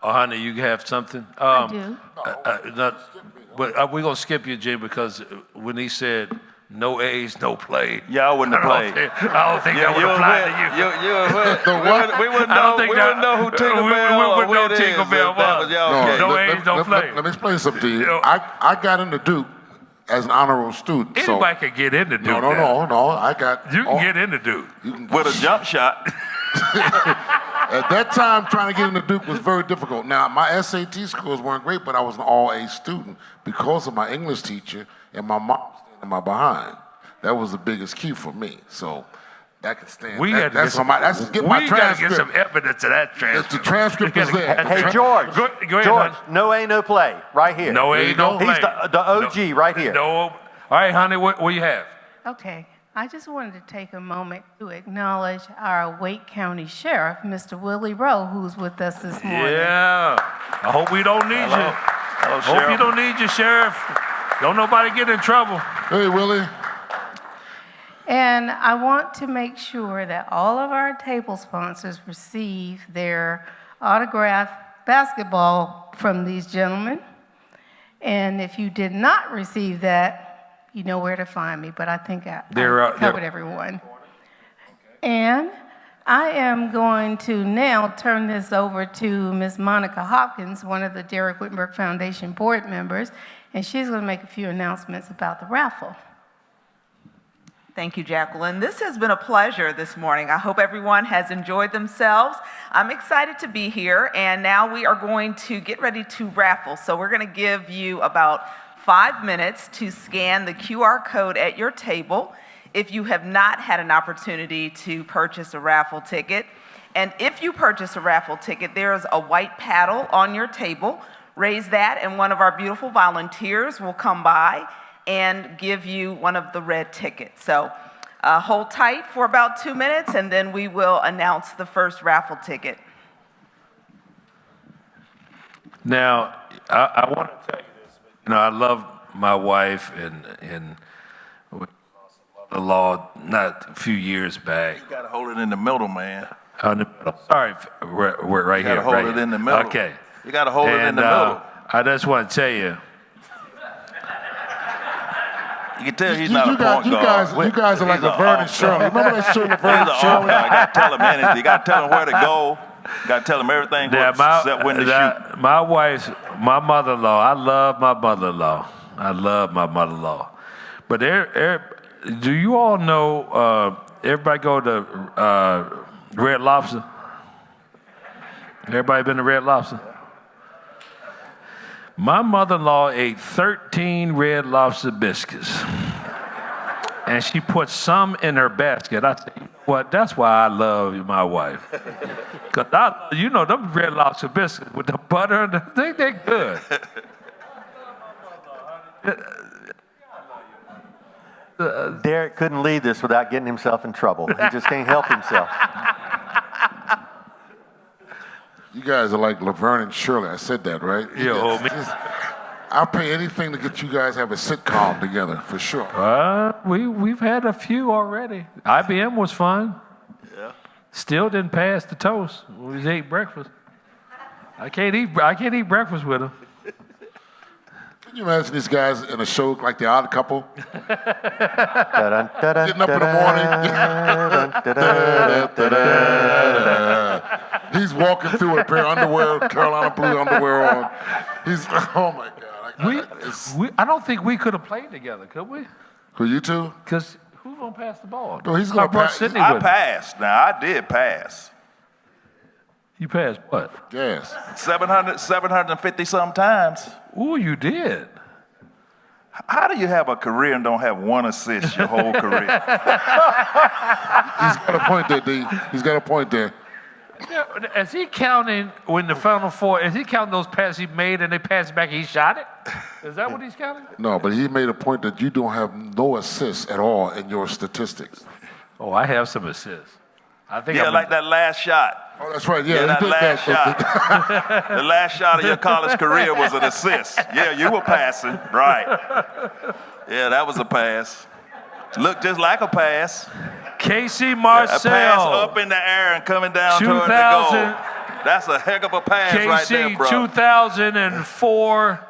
Honey, you have something? I do. But we're going to skip you, Jim, because when he said no A's, no play. Yeah, I wouldn't have played. I don't think that would apply to you. We wouldn't know who Tinkerbell we wouldn't know Tinkerbell was. No A's, no play. Let me explain something to you. I got into Duke as an honorable student. Anybody can get into Duke. No. I got. You can get into Duke. With a jump shot. At that time, trying to get into Duke was very difficult. Now, my SAT scores weren't great, but I was an all-A student because of my English teacher and my mom standing in my behind. That was the biggest key for me. So that could stand. We got to get some evidence of that transcript. The transcript is there. Hey, George. Go ahead, George, honey. no A, no play, right here. No A, no play. He's the OG right here. No. All right, honey, what you have? Okay. I just wanted to take a moment to acknowledge our Wake County Sheriff, Mr. Willie Rowe, who's with us this morning. Yeah. I hope we don't need you. Hello, Hope Sheriff. you don't need you, Sheriff. Don't nobody get in trouble. Hey, Willie. And I want to make sure that all of our table sponsors receive their autographed basketball from these gentlemen. And if you did not receive that, you know where to find me, but I think I covered everyone. And I am going to now turn this over to Ms. Monica Hopkins, one of the Derek Whittenberg Foundation board members, and she's going to make a few announcements about the raffle. Thank you, Jacqueline. This has been a pleasure this morning. I hope everyone has enjoyed themselves. I'm excited to be here, and now we are going to get ready to raffle. So we're going to give you about 5 minutes to scan the QR code at your table if you have not had an opportunity to purchase a raffle ticket. And if you purchase a raffle ticket, there is a white paddle on your table. Raise that, and one of our beautiful volunteers will come by and give you one of the red tickets. So hold tight for about 2 minutes, and then we will announce the first raffle ticket. Now, I want to tell you this. You know, I love my wife, and we lost the law not a few years back. You got to hold it in the middle, man. Sorry, we're right here. You got to hold it in the middle. Okay. You got to hold it in the middle. I just want to tell you. You can tell he's not a point guard. You guys are like Laverne and Shirley. Remember that show, Laverne and Shirley? You got to tell him anything. You got to tell him where to go. You got to tell him everything except when to shoot. My wife's, my mother-in-law, I love my mother-in-law. I love my mother-in-law. But do you all know, everybody go to Red Lobster? Everybody been to Red Lobster? My mother-in-law ate 13 Red Lobster biscuits. And she put some in her basket. I said, you know what? That's why I love my wife. Because you know, them Red Lobster biscuits with the butter, and they're good. Derek couldn't lead this without getting himself in trouble. He just can't help himself. You guys are like Laverne and Shirley. I said that, right? Yeah, homie. I'll pay anything to get you guys to have a sitcom together, for sure. We've had a few already. IBM was fun. Yeah. Still didn't pass the toast. We ate breakfast. I can't eat breakfast with them. Can you imagine these guys in a show like The Odd Couple? Dun, dun, dun, Getting up in the morning. He's walking through with a pair of underwear, Carolina blue underwear on. He's, oh my God. I don't think we could have played together, could we? Who, you two? Because who's going to pass the ball? No, he's gonna I brought pass. Sydney I with me. passed. Now, I did pass. You passed what? Yes. 750 some times. Ooh, you did. How do you have a career and don't have one assist your whole career? He's got a point there, D. He's got a point there. Yeah, is he counting when the Final Four, is he counting those passes he made and they passed back and he shot it? Is that what he's counting? No, but he made a point that you don't have no assists at all in your statistics. Oh, I have some assists. I think Yeah, I'm like that last shot. Oh, that's right. Yeah, That he did last that. shot. The last shot of your college career was an assist. Yeah, you were passing. Right. Yeah, that was a pass. Looked just like a pass. Casey A Marcel. pass up in the air and coming down toward the 2000. goal. That's a heck of a pass right KC there, bro. 2004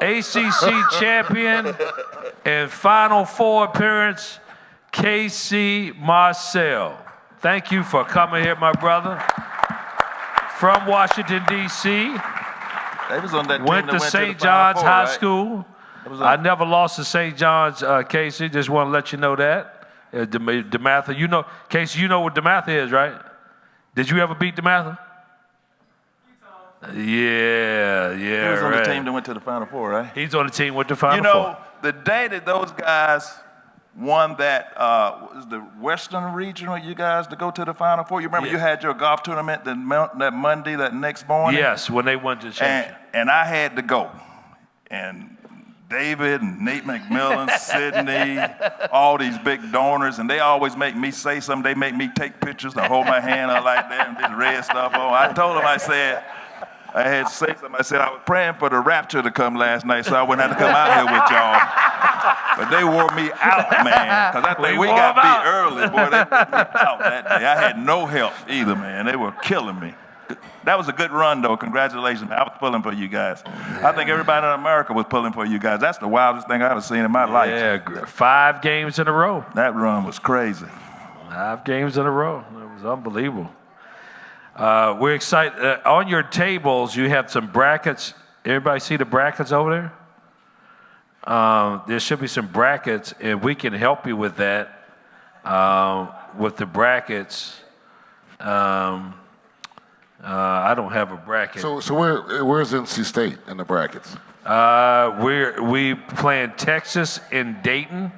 ACC champion and Final Four appearance, KC Marcel. Thank you for coming here, my brother. From Washington, D.C. They was on that team Went that to went St. the Final John's Four, High right? School. was I on- never lost to St. John's, Casey. Just want to let you know that. DeMatha, you know, Casey, you know what DeMatha is, right? Did you ever beat DeMatha? Yeah, He was on right. the team that went to the Final Four, right? He's on the team with the Final You know, Four. the day that those guys won that, was the Western Regional, you guys, to go to the Final Four? You remember you had your golf tournament that Monday, that next morning? Yes, when they went to the championship. And I had to go. And David and Nate McMillan, Sydney, all these big donors, and they always make me say something. They make me take pictures and hold my hand out like that and this red stuff on. I told them, I said, I had to say something. I said, I was praying for the rapture to come last night so I wouldn't have to come out here with y'all. But they wore me out, man. Because I think we got beat early, boy. They wore me out that day. I had no help either, man. They were killing me. That was a good run, though. Congratulations, man. I was pulling for you guys. I think everybody in America was pulling for you guys. That's the wildest thing I've ever seen in my life. Yeah, 5 games in a row. That run was crazy. 5 games in a row. It was unbelievable. We're excited. On your tables, you have some brackets. Everybody see the brackets over there? There should be some brackets, and we can help you with that, with the brackets. I don't have a bracket. So where's NC State in the brackets? We playing Texas in Dayton.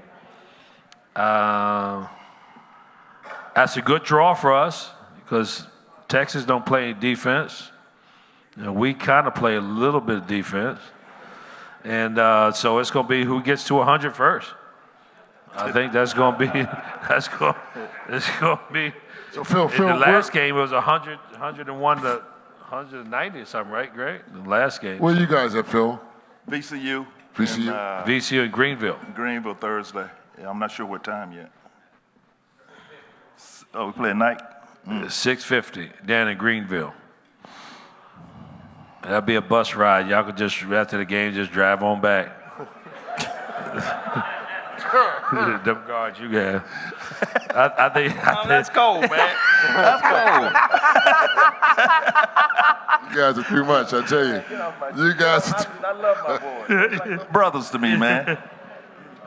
That's a good draw for us because Texas don't play any defense. You know, we kind of play a little bit of defense. And so it's going to be who gets to 100 first. I think that's going to be, it's going to be. So Phil, In the last game, it was 100, 101 to 190 or something, right, Greg? The last game. where you guys at, Phil? VCU. VCU? VCU in Greenville. Greenville Thursday. Yeah, I'm not sure what time yet. Oh, we play at night? 6:50 down in Greenville. That'll be a bus ride. Y'all could just, after the game, just drive on back. Them guards you got. I think. That's cold, man. That's cool. You guys are too much, I tell you. You guys are I love my boys. Brothers to me, man. Here's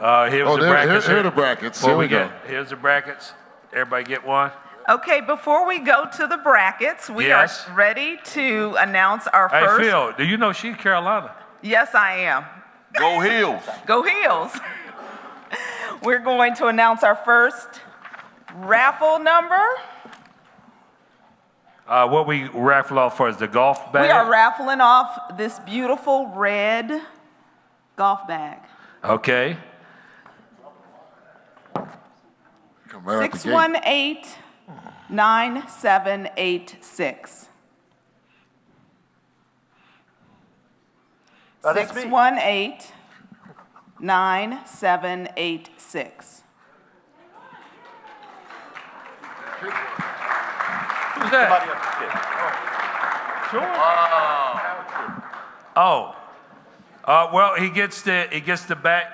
Oh, the here brackets. are the brackets. Before Here we we go. get, here's the brackets. Everybody get one? Okay, before we go to the brackets, we Yes. are ready to announce our Hey, first. Phil, do you know she's Carolina? Yes, I am. Go Heels. Go Heels. We're going to announce our first raffle number. What we raffle off for is the golf bag? We are raffling off this beautiful red golf bag. Okay. Come right out the gate. 618-9786. 618-9786. Who's that? Oh. Well, he gets the back.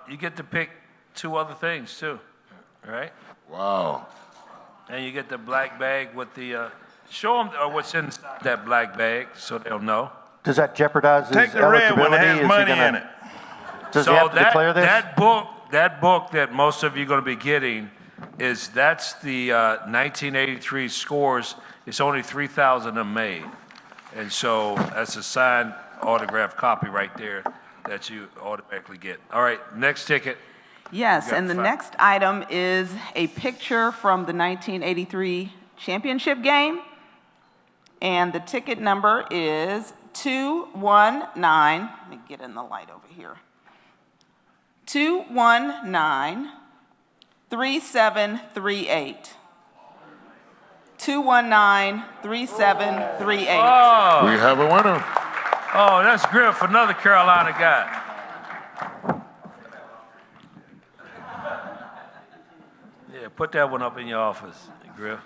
You get to pick two other things too, right? Wow. And you get the black bag with the. Show them what's inside that black bag so they'll know. Does that jeopardize his Take the red one that eligibility? has Is he money gonna- in it. Does he have to declare this? That book that most of you are going to be getting that's the 1983 scores. It's only 3,000 of them made, and so that's a signed autographed copy right there that you automatically get. All right, next ticket. Yes, You got and the five. next item is a picture from the 1983 championship game. And the ticket number is 219. Let me get in the light over here. 219-3738. 219-3738. Oh, We have a winner. oh, that's great for another Carolina guy. Yeah, put that one up in your office, Griff.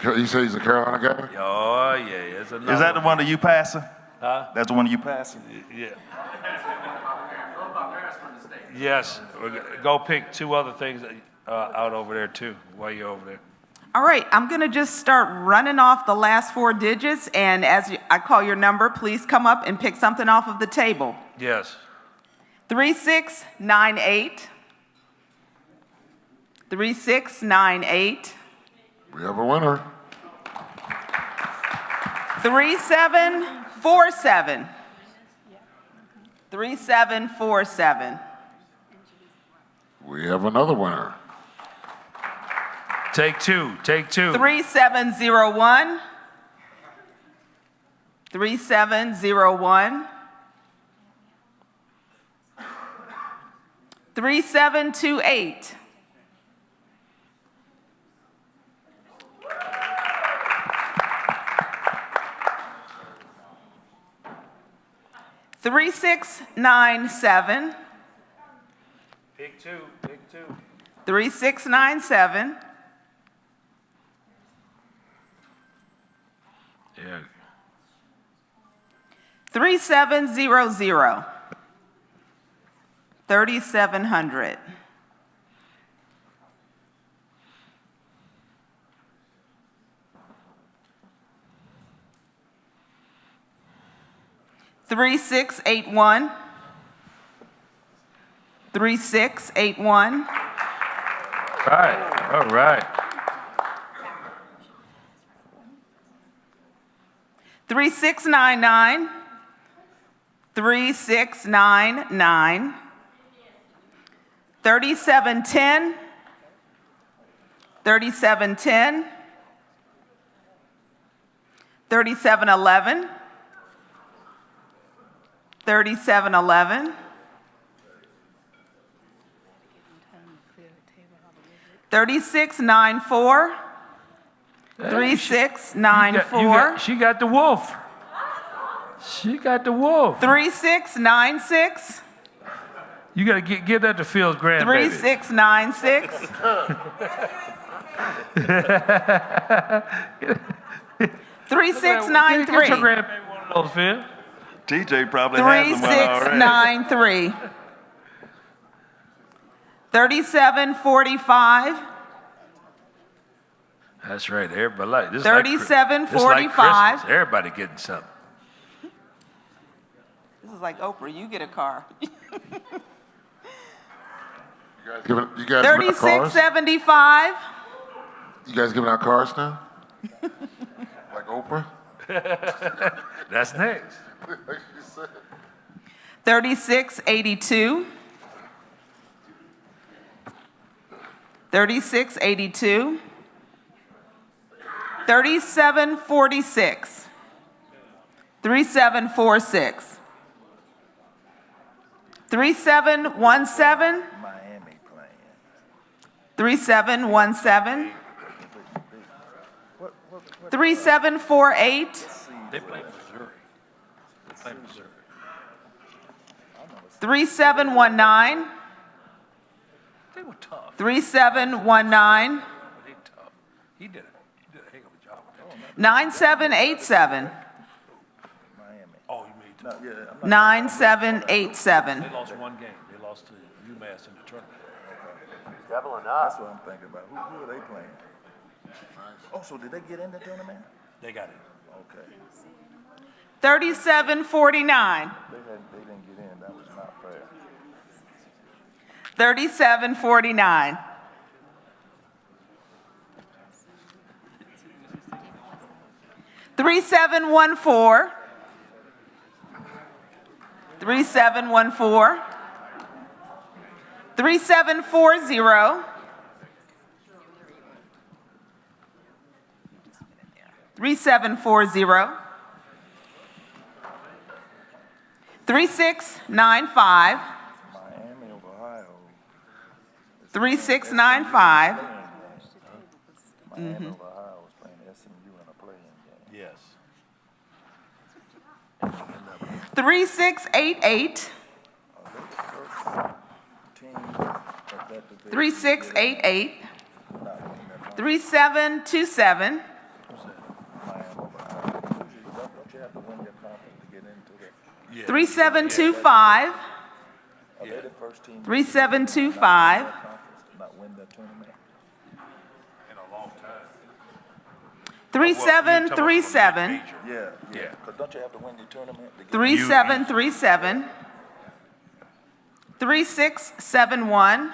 You say he's a Carolina guy? Oh, yeah, it's another. Is that the one that you passing? Huh? That's the one you passing? Yeah. Yes, go pick two other things out over there too while you're over there. All right, I'm going to just start running off the last four digits, and as I call your number, please come up and pick something off of the table. Yes. 3698. 3698. We have a winner. 3747. 3747. We have another winner. Take two. 3701. 3701. 3728. 3697. Pick two. 3697. Yeah. 3700. 3700. 3681. 3681. All right. 3699. 3699. 3710. 3710. 3711. 3711. 3694. 3694. She got the wolf. 3696. You got to give that to Phil's grandbaby. 3696. 3693. Get your grandbaby one of those, Phil. TJ probably has them already. 3693. 3745. That's right. Everybody like this. 3745. Everybody getting something. This is like Oprah, you get a car. You guys giving out cars? 3675. You guys giving out cars now? Like Oprah? That's next. 3682. 3682. 3746. 3746. 3717. Miami playing. 3717. 3748. They play Missouri. They play Missouri. 3719. They were tough. 3719. They tough. He did a heck of a job with that. 9787. Oh, you made tough. 9787. They lost one game. They lost to UMass in the tournament. That's what I'm thinking about. Who are they playing? Oh, so did they get in the tournament? They got it. Okay. 3749. They didn't get in. That was not fair. 3749. 3714. 3714. 3740. 3740. 3695. Miami of Ohio. 3695. Miami of Ohio was playing SMU in a play-in game. Yes. 3688. Team of that division. 3688. 3727. Miami of Ohio. Usually, don't you have to win your conference to get into the? 3725. Are they the first team? 3725. Conference to not win that tournament? In a long time. 3737. Yeah. Because don't you have to win your tournament to get? 3737. 3671.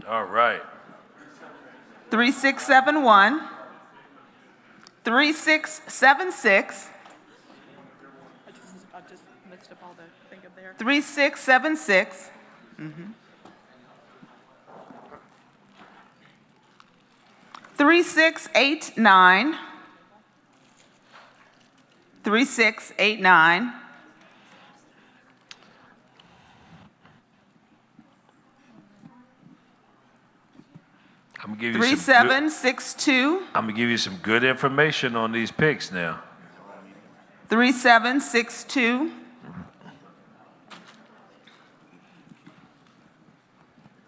All right. 3671. 3676. I just mixed up all the thing up there. 3676. 3689. 3689. 3762. I'm gonna give you some good information on these picks now. 3762.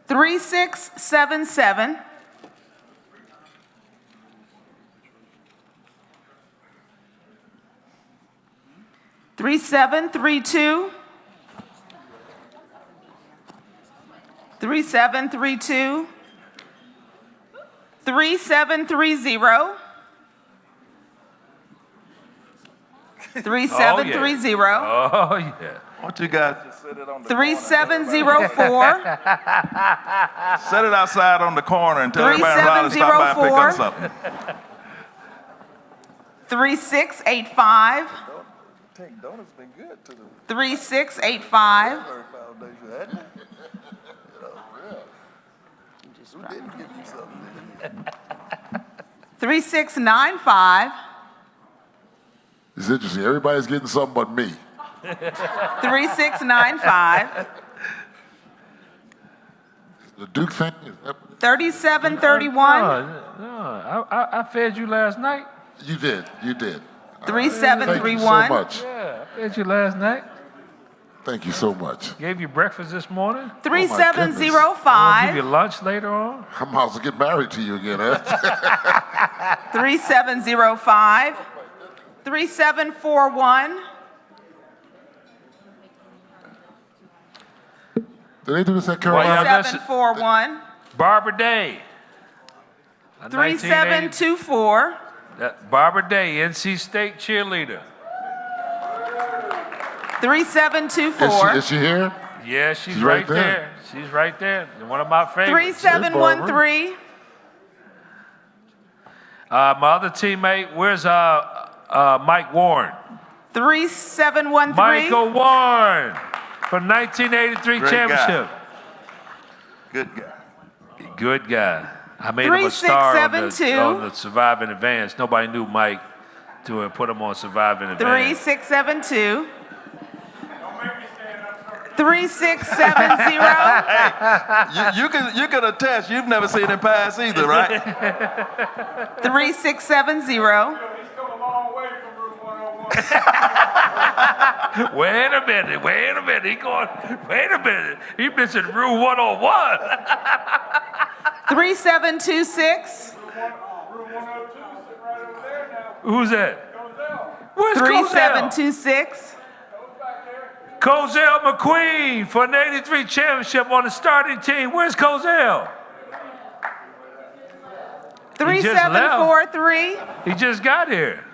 3677. 3732. 3732. 3730. 3730. Oh yeah. What you guys just set it on the 3704. Set it outside on the corner and tell everybody around to stop by and pick up 3704. something. 3685. Take Donuts been good to the 3685. Pittsburgh Foundation, hasn't it? Who didn't give you something? 3695. It's interesting. Everybody's getting something but me. 3695. The Duke thing? Is that, 3731. No, I fed you last night. you did. You did. 3731. Thank you so much. Yeah, I fed you last night. Thank you so much. Gave you breakfast this morning. 3705. Give you lunch later on. I might as well get married to you again, huh? 3705. 3741. Do they do this at Carolina? Well, yeah. 3741. Barbara Day. 3724. Barbara Day, NC State cheerleader. 3724. Is she here? Yeah, she's right there. She's right there. One of my favorites. 3713. My other teammate, where's Mike Warren? 3713. Michael Warren from 1983 Great championship. guy. Good guy. Good guy. I made him a star on 3672. the Surviving Advance. Nobody knew Mike to put him on Surviving Advance. 3672. 3670. You can attest. You've never seen him pass either, right? 3670. Wait a minute. He mentioned Rule 101. 3726. Who's that? Where's Cozell? 3726. Cozell McQueen for an 83 championship on the starting team. Where's Cozell? 3743. He just got here.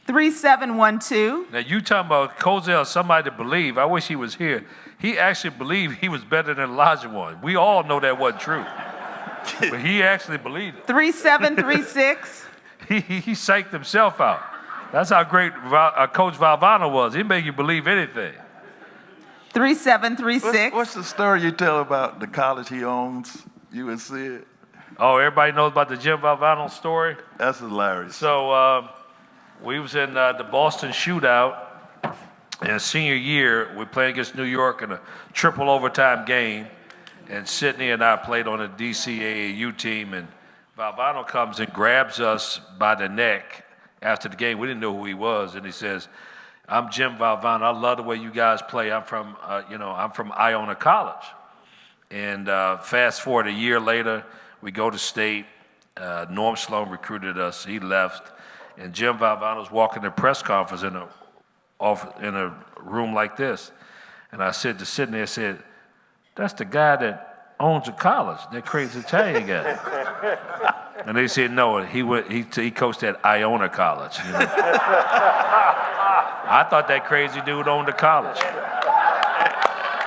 $3712. Now you talking about Cozell, somebody to believe. I wish he was here. He actually believed he was better than Elijah one. We all know that wasn't true. But he actually believed it. 3736. He psyched himself out. That's how great Coach Valvano was. He made you believe anything. 3736. What's the story you tell about the college he owns, UNC? Oh, everybody knows about the Jim Valvano story? That's hilarious. So we was in the Boston shootout in senior year. We played against New York in a triple overtime game. And Sydney and I played on a DC AAU team. And Valvano comes and grabs us by the neck after the game. We didn't know who he was. And he says, I'm Jim Valvano. I love the way you guys play. I'm from Iona College. And fast forward a year later, we go to state. Norm Sloan recruited us. He left. And Jim Valvano's walking the press conference in a room like this. And I said to Sydney, I said, that's the guy that owns a college, that crazy Italian guy. And they said, no, he coached at Iona College. You know? I thought that crazy dude owned a college.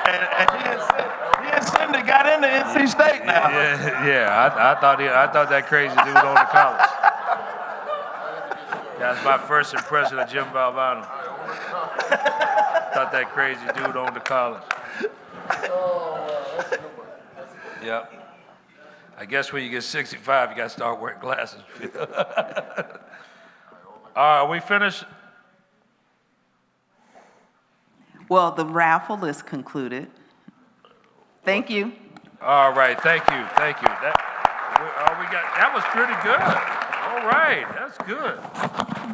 And he and Cindy got into NC State now. Yeah. I thought that crazy dude owned a college. That's my first impression of Jim Valvano. Thought that crazy dude owned a college. Yep. I guess when you get 65, you got to start wearing glasses. All right, are we finished? Well, the raffle is concluded. Thank you. All right, thank you. That was pretty good. All right, that's good.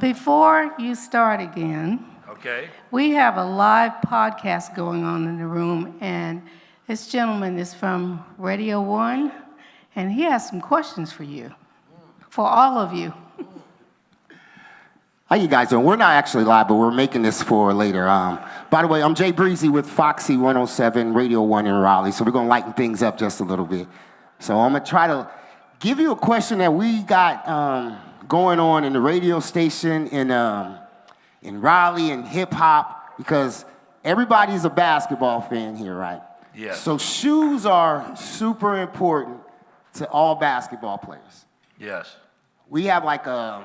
Before you start again, Okay. we have a live podcast going on in the room, and this gentleman is from Radio 1, and he has some questions for you, for all of you. How you guys doing? We're not actually live, but we're making this for later. By the way, I'm Jay Breezy with Foxy 107, Radio 1 in Raleigh, so we're going to lighten things up just a little bit. So I'm going to try to give you a question that we got going on in the radio station in Raleigh and hip-hop, because everybody's a basketball fan here, right? Yes. So shoes are super important to all basketball players. Yes. We have like what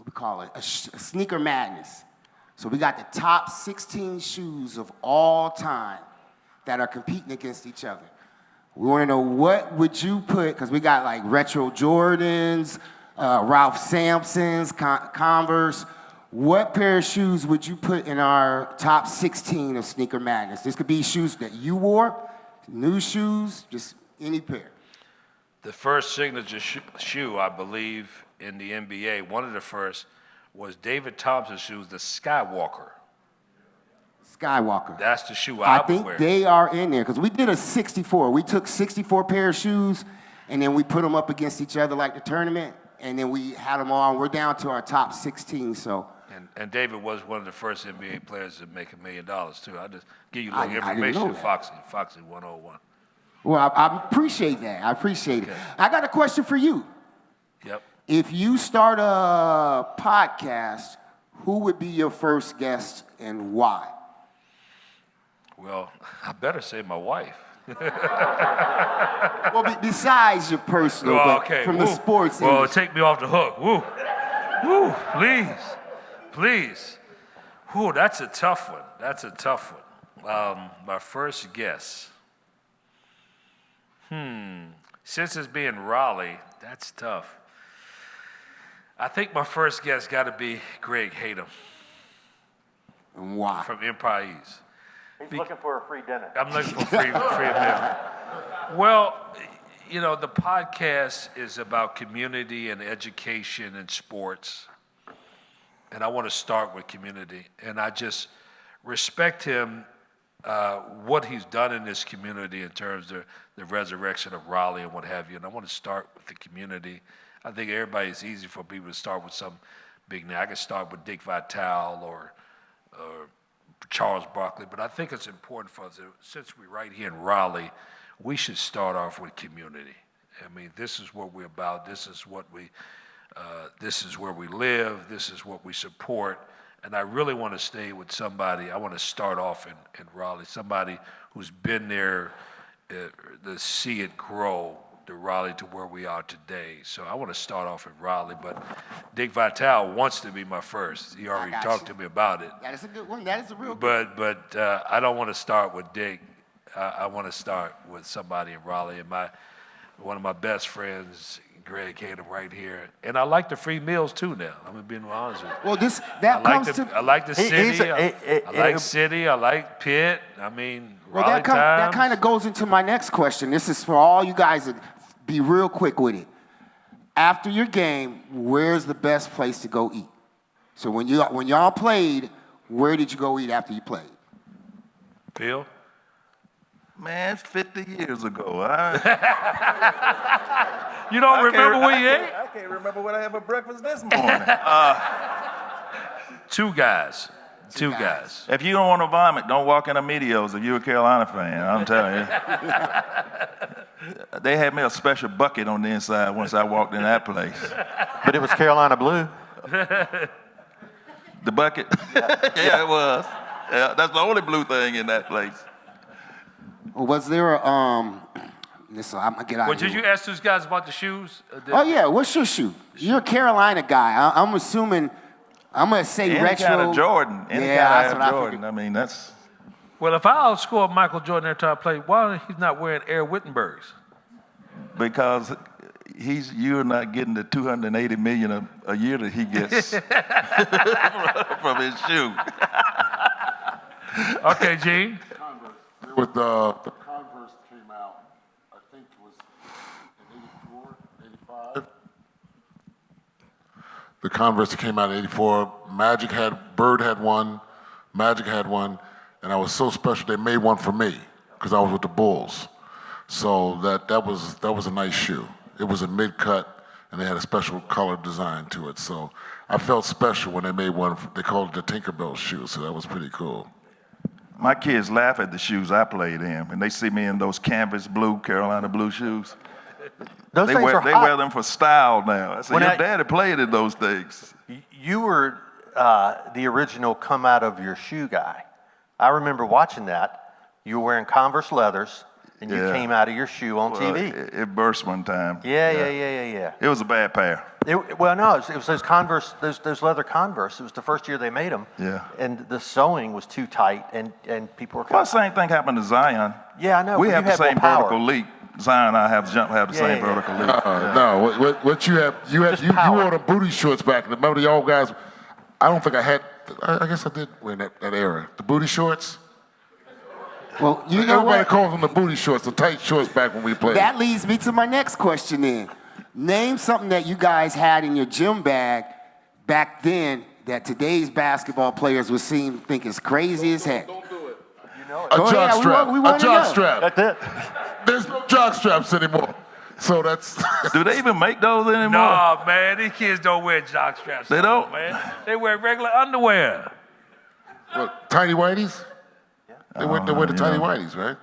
we call it, a sneaker madness. So we got the top 16 shoes of all time that are competing against each other. We want to know, what would you put, because we got like retro Jordans, Ralph Sampsons, Converse. What pair of shoes would you put in our top 16 of Sneaker Madness? This could be shoes that you wore, new shoes, just any pair. The first signature shoe, I believe, in the NBA, one of the first, was David Thompson's shoes, the Skywalker. Skywalker. That's the shoe I would think wear. they are in there, because we did a 64. We took 64 pair of shoes, and then we put them up against each other like the tournament, and then we had them all. We're down to our top 16, so And David was one of the first NBA players to make $1 million too. I just give you a I little didn't know information. that. Foxy 101. Well, I appreciate that. I appreciate it. I got a question for you. Yep. If you start a podcast, who would be your first guest and why? Well, I better say my wife. Well, besides your personal, Well, but okay. from the Woo. sports Well, industry. take me off the hook. Woo. Woo, please. Woo, that's a tough one. My first guess. Since it's being Raleigh, that's tough. I think my first guess got to be Greg Hayden And why? from Empire East. He's looking for a free dinner. I'm looking for free meal. Well, you know, the podcast is about community and education and sports. And I want to start with community. And I just respect him, what he's done in this community in terms of the resurrection of Raleigh and what have you. And I want to start with the community. I think it's easy for people to start with some big name. I could start with Dick Vitale or Charles Barkley, but I think it's important for us, since we're right here in Raleigh, we should start off with community. I mean, this is what we're about. This is what this is where we live. This is what we support. And I really want to stay with somebody. I want to start off in Raleigh, somebody who's been there to see it grow, the Raleigh to where we are today. So I want to start off in Raleigh, but Dick Vitale wants to be my first. He already talked to me about it. That is a good one. That is a real good one. But I don't want to start with Dick. I want to start with somebody in Raleigh. And one of my best friends, Greg Hayden, right here. And I like the free meals too now. I'm being honest with you. Well, I like the city. I like city. I like Pitt. I mean, Well, Raleigh that Times. kind of goes into my next question. This is for all you guys to be real quick with it. After your game, where's the best place to go eat? So when y'all played, where did you go eat after you played? Phil? Man, 50 years ago. You don't remember where you ate? I can't remember what I had for breakfast this morning. Two guys. If you don't want to vomit, don't walk in Amedio's if you're a Carolina fan. I'm telling you. They had me a special bucket on the inside once I walked in that place. But it was Carolina Blue. The bucket? Yeah, it was. Yeah, that's the only blue thing in that place. Was there listen, I'm gonna get out Well, of here. did you ask those guys about the shoes? Oh yeah, what's your shoe? You're a Carolina guy. I'm assuming. I'm gonna say Any retro. kind of Jordan. Any Yeah, kind that's of what I Jordan. figured. I mean, that's. Well, if I outscore Michael Jordan every time I play, why he's not wearing Air Wittenbergs? Because you're not getting the $280 million a year that he gets from his shoe. Okay, Gene. With the Converse came out, I think it was in 84, 85. The Converse came out in 84. Bird had one, Magic had one, and I was so special they made one for me because I was with the Bulls. So that was a nice shoe. It was a mid-cut, and they had a special color design to it. So I felt special when they made one. They called it the Tinkerbell shoe, so that was pretty cool. My kids laugh at the shoes I played in, and they see me in those canvas blue, Carolina blue shoes. Those They things wear, are they hot. wear them for style now. I said, When your I- daddy played in those things. You were the original come out of your shoe guy. I remember watching that. You were wearing Converse leathers, and you Yeah. came out of your shoe on Well, TV. it burst one time. Yeah. It was a bad pair. Well, no, it was those Converse, those leather Converse. It was the first year they made them. Yeah. And the sewing was too tight, and people were Well, kind same thing happened to Zion. Yeah, I know. We but have you the had same more power. vertical leap. Zion and I have the same yeah. vertical leap. No, what you Just you power. wore the booty shorts back. Remember the old guys? I don't think I had. I guess I did wear that era. The booty shorts. Well, you know Everybody what? calls them the booty shorts, the tight shorts back when we played. That leads me to my next question then. Name something that you guys had in your gym bag back then that today's basketball players would think is crazy as heck. A Go ahead, jock strap. we wanna A jock know. strap. That's it. There's no jock straps anymore. So that's Do they even make those anymore? No, man, these kids don't wear jock straps. They no don't? more, man. They wear regular underwear. what, tidy whities. They wear the tidy whities, right?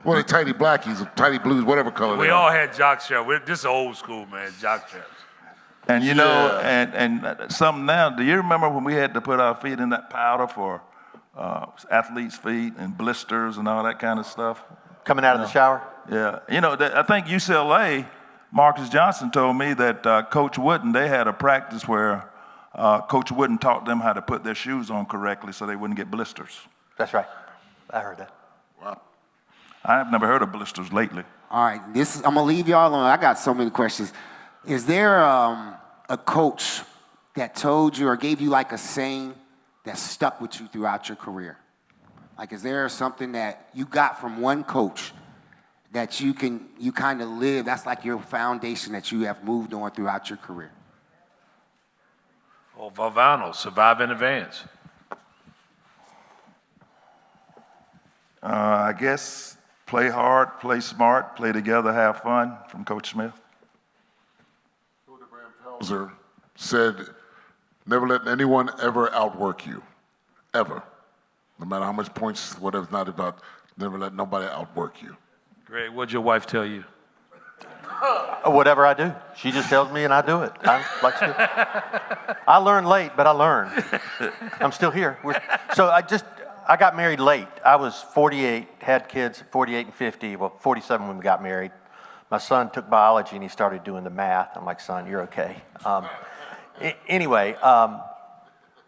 Well, the tidy blackies, or tidy blues, whatever color. We they all are. had jock straps. This is old school, man, jock straps. And you know, and something now, do you remember when we had to put our feet in that powder for athletes' feet and blisters and all that kind of stuff? Coming out of the shower? Yeah. You know, I think UCLA, Marcus Johnson told me that Coach Wooden, they had a practice where Coach Wooden taught them how to put their shoes on correctly so they wouldn't get blisters. That's right. I heard that. Wow. I've never heard of blisters lately. All right, I'm gonna leave y'all alone. I got so many questions. Is there a coach that told you or gave you like a saying that stuck with you throughout your career? Like, is there something that you got from one coach that you kind of live? That's like your foundation that you have moved on throughout your career. Oh, Valvano, survive in advance. I guess play hard, play smart, play together, have fun from Coach Smith. Pelzer said, never let anyone ever outwork you, ever. No matter how much points, whatever's not about, never let nobody outwork you. Greg, what'd your wife tell you? Whatever I do. She just tells me and I do it. I learned late, but I learned. I'm still here. I got married late. I was 48, had kids at 48 and 50, well, 47 when we got married. My son took biology and he started doing the math. I'm like, son, you're okay. Anyway,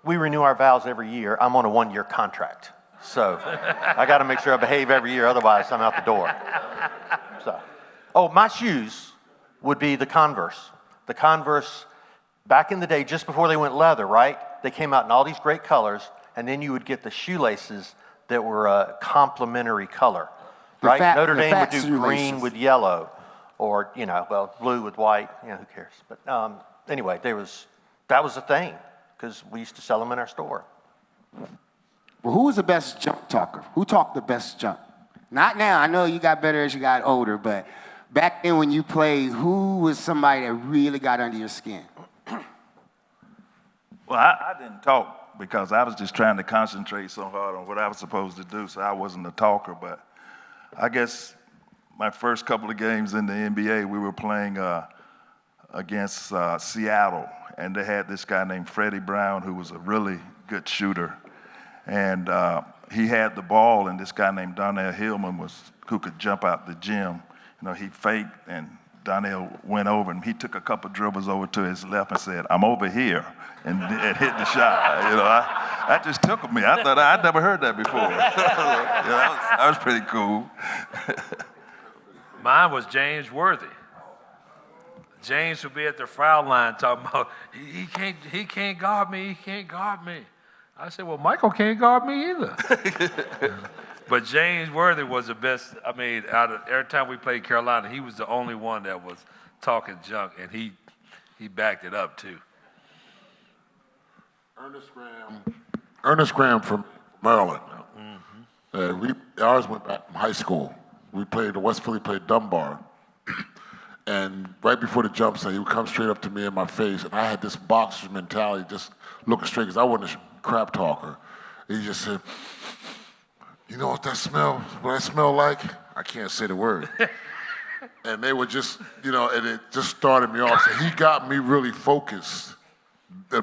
we renew our vows every year. I'm on a 1-year contract. So I got to make sure I behave every year, otherwise I'm out the door. My shoes would be the Converse. The Converse, back in the day, just before they went leather, right? They came out in all these great colors, and then you would get the shoelaces that were a complementary color, right? Notre Dame would do green with yellow, or, blue with white, who cares? But anyway, that was the thing, because we used to sell them in our store. Well, who was the best junk talker? Who talked the best junk? Not now. I know you got better as you got older, but back then when you played, who was somebody that really got under your skin? Well, I didn't talk because I was just trying to concentrate so hard on what I was supposed to do, so I wasn't a talker. But I guess my first couple of games in the NBA, we were playing against Seattle, and they had this guy named Freddie Brown who was a really good shooter. And he had the ball, and this guy named Donnell Hillman who could jump out the gym. He faked, and Donnell went over, and he took a couple dribbles over to his left and said, "I'm over here," and hit the shot. That just took me. I thought I'd never heard that before. That was pretty cool. Mine was James Worthy. James would be at the foul line talking about, he can't guard me, he can't guard me. I said, well, Michael can't guard me either. But James Worthy was the best. I mean, every time we played Carolina, he was the only one that was talking junk, and he backed it up too. Ernest Graham from Maryland. Ours went back from high school. West Philly played Dunbar. And right before the jump shot, he would come straight up to me in my face, and I had this boxer's mentality, just looking straight, because I wasn't a crap talker. He just said, "You know what I smell like?" I can't say the word. And they were just, and it just started me off. So he got me really focused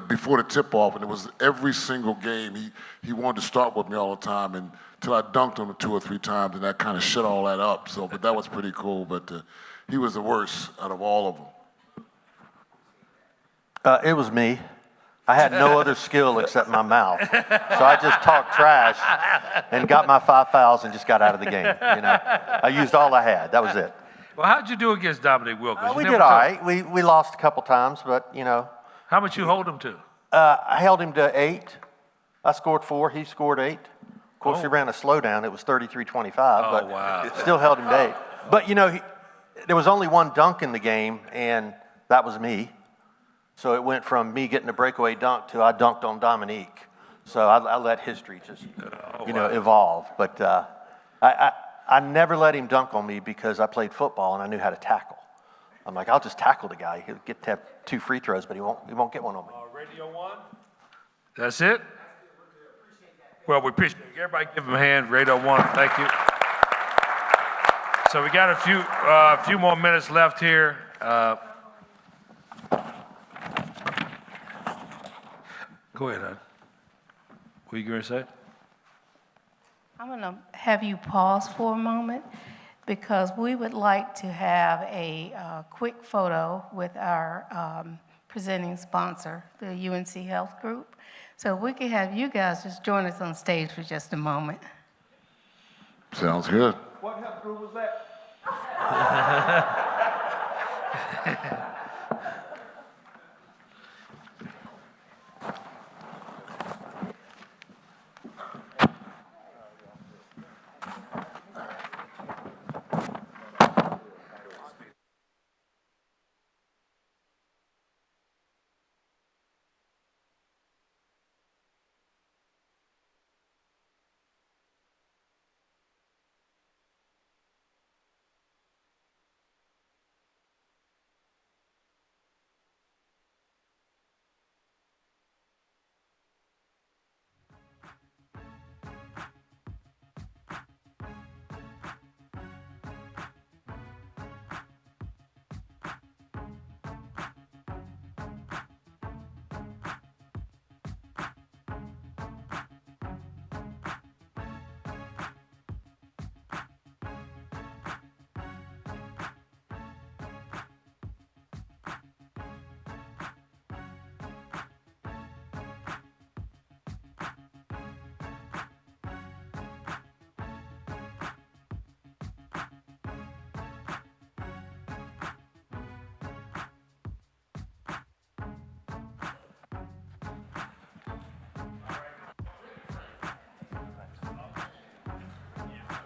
before the tip-off, and it was every single game. He wanted to start with me all the time, and until I dunked on him 2 or 3 times, and that kind of shut all that up. But that was pretty cool. But he was the worst out of all of them. It was me. I had no other skill except my mouth. So I just talked trash and got my 5 fouls and just got out of the game. I used all I had. That was it. Well, how'd you do against Dominic Wilkins? We did all right. We lost a couple times, but, How much you hold him to? I held him to 8. I scored 4. He scored 8. Of course, he ran a slowdown. It was 33-25, but wow. Still held him to 8. But, there was only one dunk in the game, and that was me. So it went from me getting a breakaway dunk to I dunked on Dominique. So I let history just, evolve. But I I never let him dunk on me because I played football and I knew how to tackle. I'm like, I'll just tackle the guy. He'll get to have 2 free throws, but he won't get one on me. Radio 1? That's it? Well, we appreciate it. Everybody give him a hand. Radio 1, thank you. So we got a few more minutes left here. Go ahead, hon. What are you going to say? I'm going to have you pause for a moment because we would like to have a quick photo with our presenting sponsor, the UNC Health Group. So we could have you guys just join us on stage for just a moment. Sounds good. What health group was that?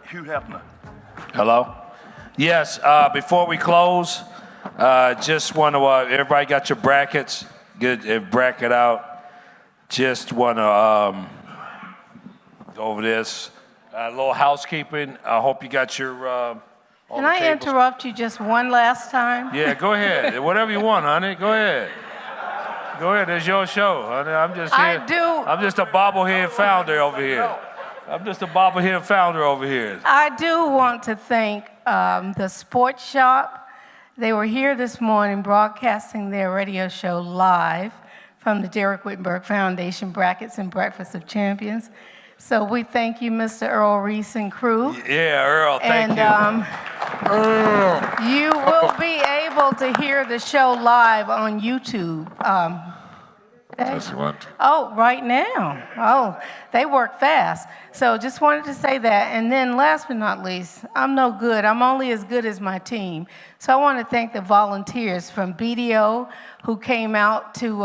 Hugh Hefner. Hello? Yes, before we close, just want to, everybody got your brackets? Good, bracket out. Just want to go over this. A little housekeeping. I hope you got your, all Can the I tables. interrupt you just one last time? Yeah, go ahead. Whatever you want, honey. Go ahead. Go ahead. It's your show, honey. I'm just here. I do. I'm just a bobblehead founder over here. I'm just a bobblehead founder over here. I do want to thank the Sports Shop. They were here this morning broadcasting their radio show live from the Derek Whittenburg Foundation Brackets and Breakfast of Champions. So we thank you, Mr. Earl Reese and crew. Yeah, Earl, thank you. You will be able to hear the show live on YouTube. Oh, right now. Oh, they work fast. So just wanted to say that. And then last but not least, I'm no good. I'm only as good as my team. So I want to thank the volunteers from BDO who came out to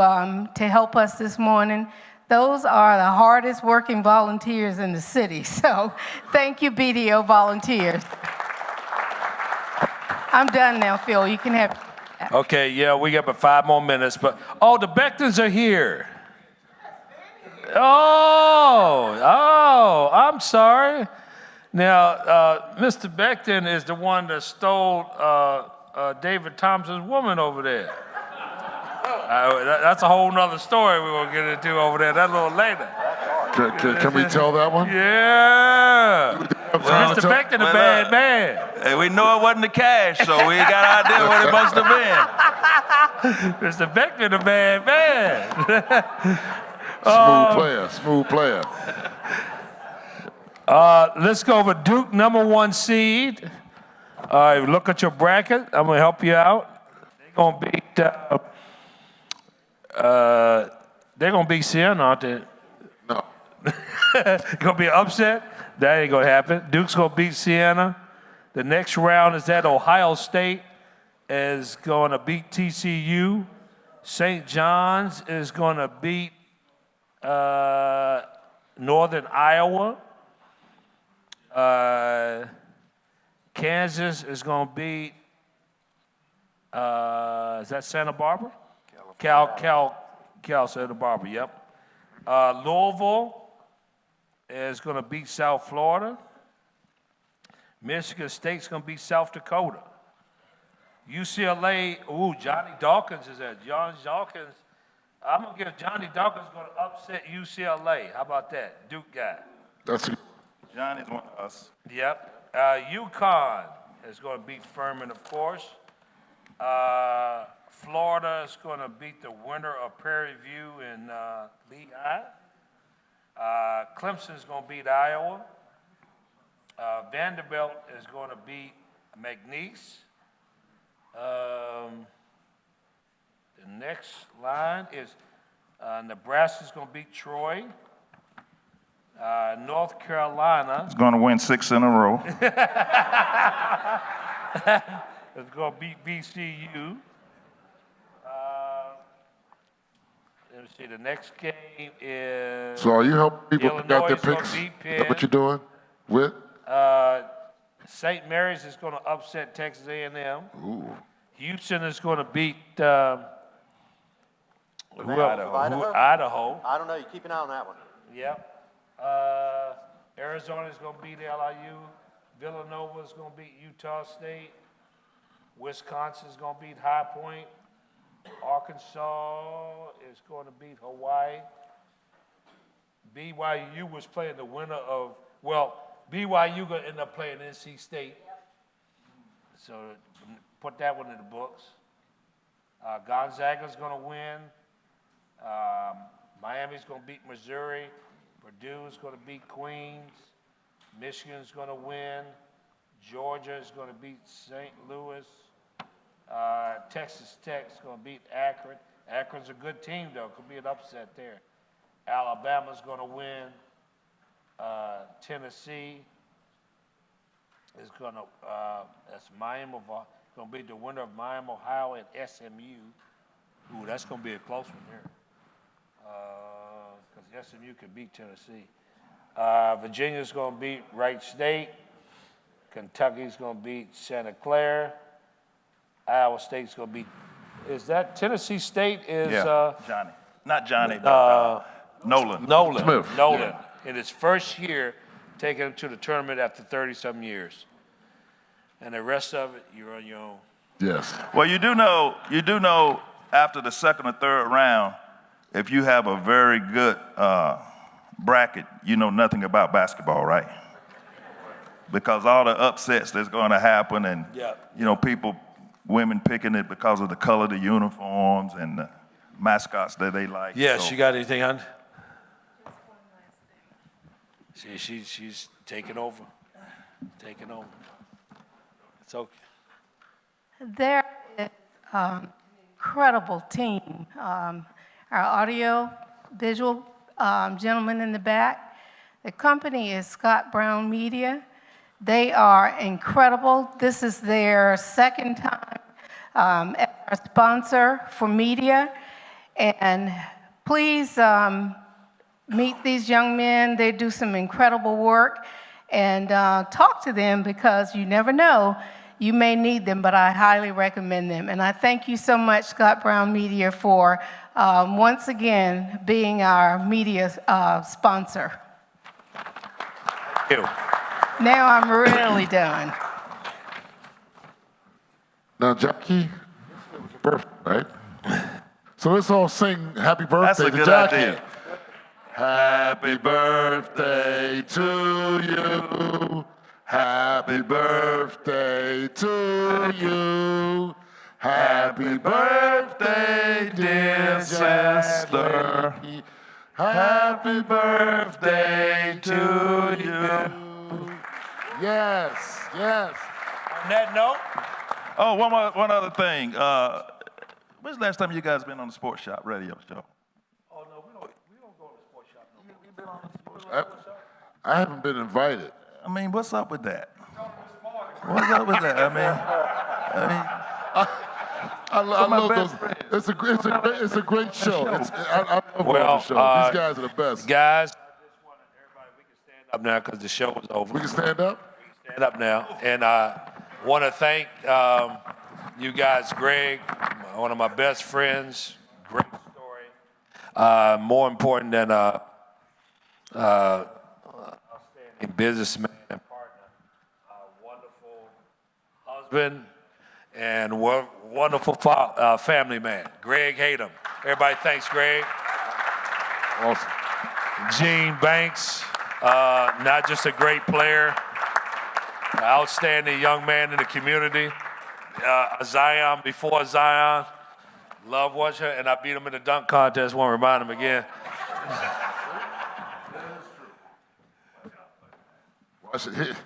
help us this morning. Those are the hardest working volunteers in the city. So thank you, BDO volunteers. I'm done now, Phil. You can have... Okay, yeah, we got about 5 more minutes, but, the Becktons are here. Oh, I'm sorry. Now, Mr. Becton is the one that stole David Thompson's woman over there. That's a whole nother story we're going to get into over there. That's a little later. Can we tell that one? Yeah. Mr. Becton, a bad man. Hey, we know it wasn't the cash, so we got an idea what it must have been. Mr. Becton, a bad man. Smooth player. Let's go over Duke, number 1 seed. Look at your bracket. I'm going to help you out. They're going to beat Siena, aren't they? No. Going to be an upset? That ain't going to happen. Duke's going to beat Siena. The next round is that Ohio State is going to beat TCU. St. John's is going to beat Northern Iowa. Kansas is going to beat, is that Santa Barbara? Cal, Santa Barbara, yep. Louisville is going to beat South Florida. Michigan State's going to beat South Dakota. UCLA, Johnny Dawkins is there. Johnny Dawkins, I'm going to give Johnny Dawkins going to upset UCLA. How about that? Duke guy. That's Johnny's one of us. Yep. UConn is going to beat Furman, of course. Florida is going to beat the winner of Prairie View and Lehigh. Clemson is going to beat Iowa. Vanderbilt is going to beat McNeese. The next line is Nebraska is going to beat Troy. North Carolina He's going to win 6 in a row. is going to beat VCU. Let me see, the next game is So are you helping people pick out Illinois their is gonna picks? beat Is that what you're doing with? St. Mary's is going to upset Texas A&M. Ooh. Houston is going to beat Idaho. Idaho. I don't know. You keep an eye on that one. Yep. Arizona is going to beat LIU. Villanova is going to beat Utah State. Wisconsin is going to beat High Point. Arkansas is going to beat Hawaii. BYU was playing the winner of, BYU going to end up playing NC State. So put that one in the books. Gonzaga's going to win. Miami's going to beat Missouri. Purdue's going to beat Queens. Michigan's going to win. Georgia is going to beat St. Louis. Texas Tech's going to beat Akron. Akron's a good team, though. Could be an upset there. Alabama's going to win. Tennessee is going to, that's Miami, going to be the winner of Miami, Ohio, and SMU. Ooh, that's going to be a close one here. Because SMU can beat Tennessee. Virginia's going to beat Wright State. Kentucky's going to beat Santa Clara. Iowa State's going to beat, is that Tennessee State is? Johnny. Not Johnny, but Nolan. Nolan. Smith. Nolan. In his first year, taking him to the tournament after 30-something years. And the rest of it, you're on your own. Yes. Well, you do know after the second or third round, if you have a very good bracket, you know nothing about basketball, right? Because all the upsets that's going to happen and, women picking it because of the color of the uniforms and the mascots that they like. Yes, So- you got anything on? She's taking over. Taking over. It's okay. There is an incredible team. Our audio, visual gentleman in the back. The company is Scott Brown Media. They are incredible. This is their second time as our sponsor for media. And please meet these young men. They do some incredible work. And talk to them because you never know. You may need them, but I highly recommend them. And I thank you so much, Scott Brown Media, for once again being our media sponsor. Thank you. Now I'm really done. Now, Jackie, birthday, right? So let's all sing happy birthday That's a to good Jackie. idea. Happy birthday to you. Happy birthday to you. Happy birthday, dear sister. Happy birthday to you. Yes, yes. On that note, Oh, one other thing. When's the last time you guys been on the Sports Shop radio show? oh no, we don't go to the sports shop no more. I haven't been invited. I mean, what's up with that? What's up with that? I love those. It's a great show. I love the show. These guys are the best. Guys, I just want everybody, we can stand up now because the show is over. We can stand up. Stand up now. And I want to thank you guys, Greg, one of my best friends. Great story. More important than outstanding businessman and partner. One husband and wonderful family man, Greg Hayden. Everybody thanks Greg. Awesome. Gene Banks, not just a great player, an outstanding young man in the community. Zion, before Zion, love watching her, and I beat him in the dunk contest. Want to remind him again. Watch it.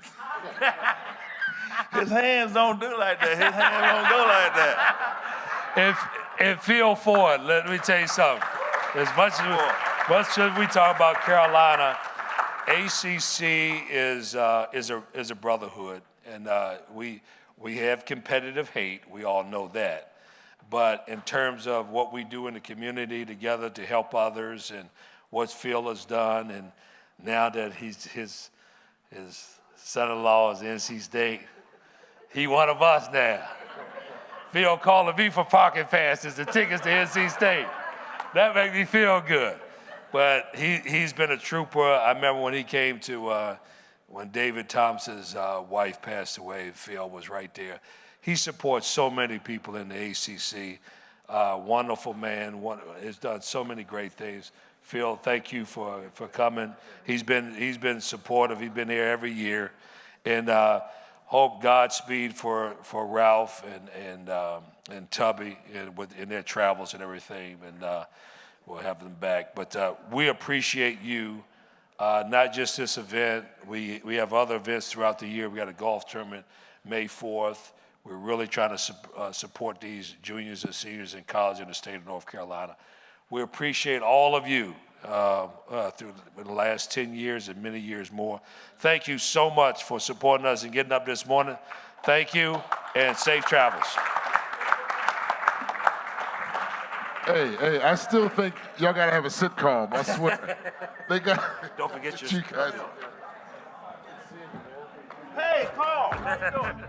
His hands don't do like that. His hands don't go like that. And Phil Ford, let me tell you something. As much as we talk about Carolina, ACC is a brotherhood, and we have competitive hate. We all know that. But in terms of what we do in the community together to help others, and what Phil has done, and now that his son-in-law is NC State, he one of us now. Phil calling me for parking passes and tickets to NC State. That makes me feel good. But he's been a trooper. I remember when he came to, when David Thompson's wife passed away, Phil was right there. He supports so many people in the ACC. Wonderful man, has done so many great things. Phil, thank you for coming. He's been supportive. He's been here every year. And hope Godspeed for Ralph and Tubby in their travels and everything. And we'll have them back. But we appreciate you, not just this event. We have other events throughout the year. We got a golf tournament May 4th. We're really trying to support these juniors and seniors in college in the state of North Carolina. We appreciate all of you through the last 10 years and many years more. Thank you so much for supporting us and getting up this morning. Thank you, and safe travels. Hey, I still think y'all gotta have a sitcom, I swear. They got. Don't forget you guys. Hey, Carl, how you doing?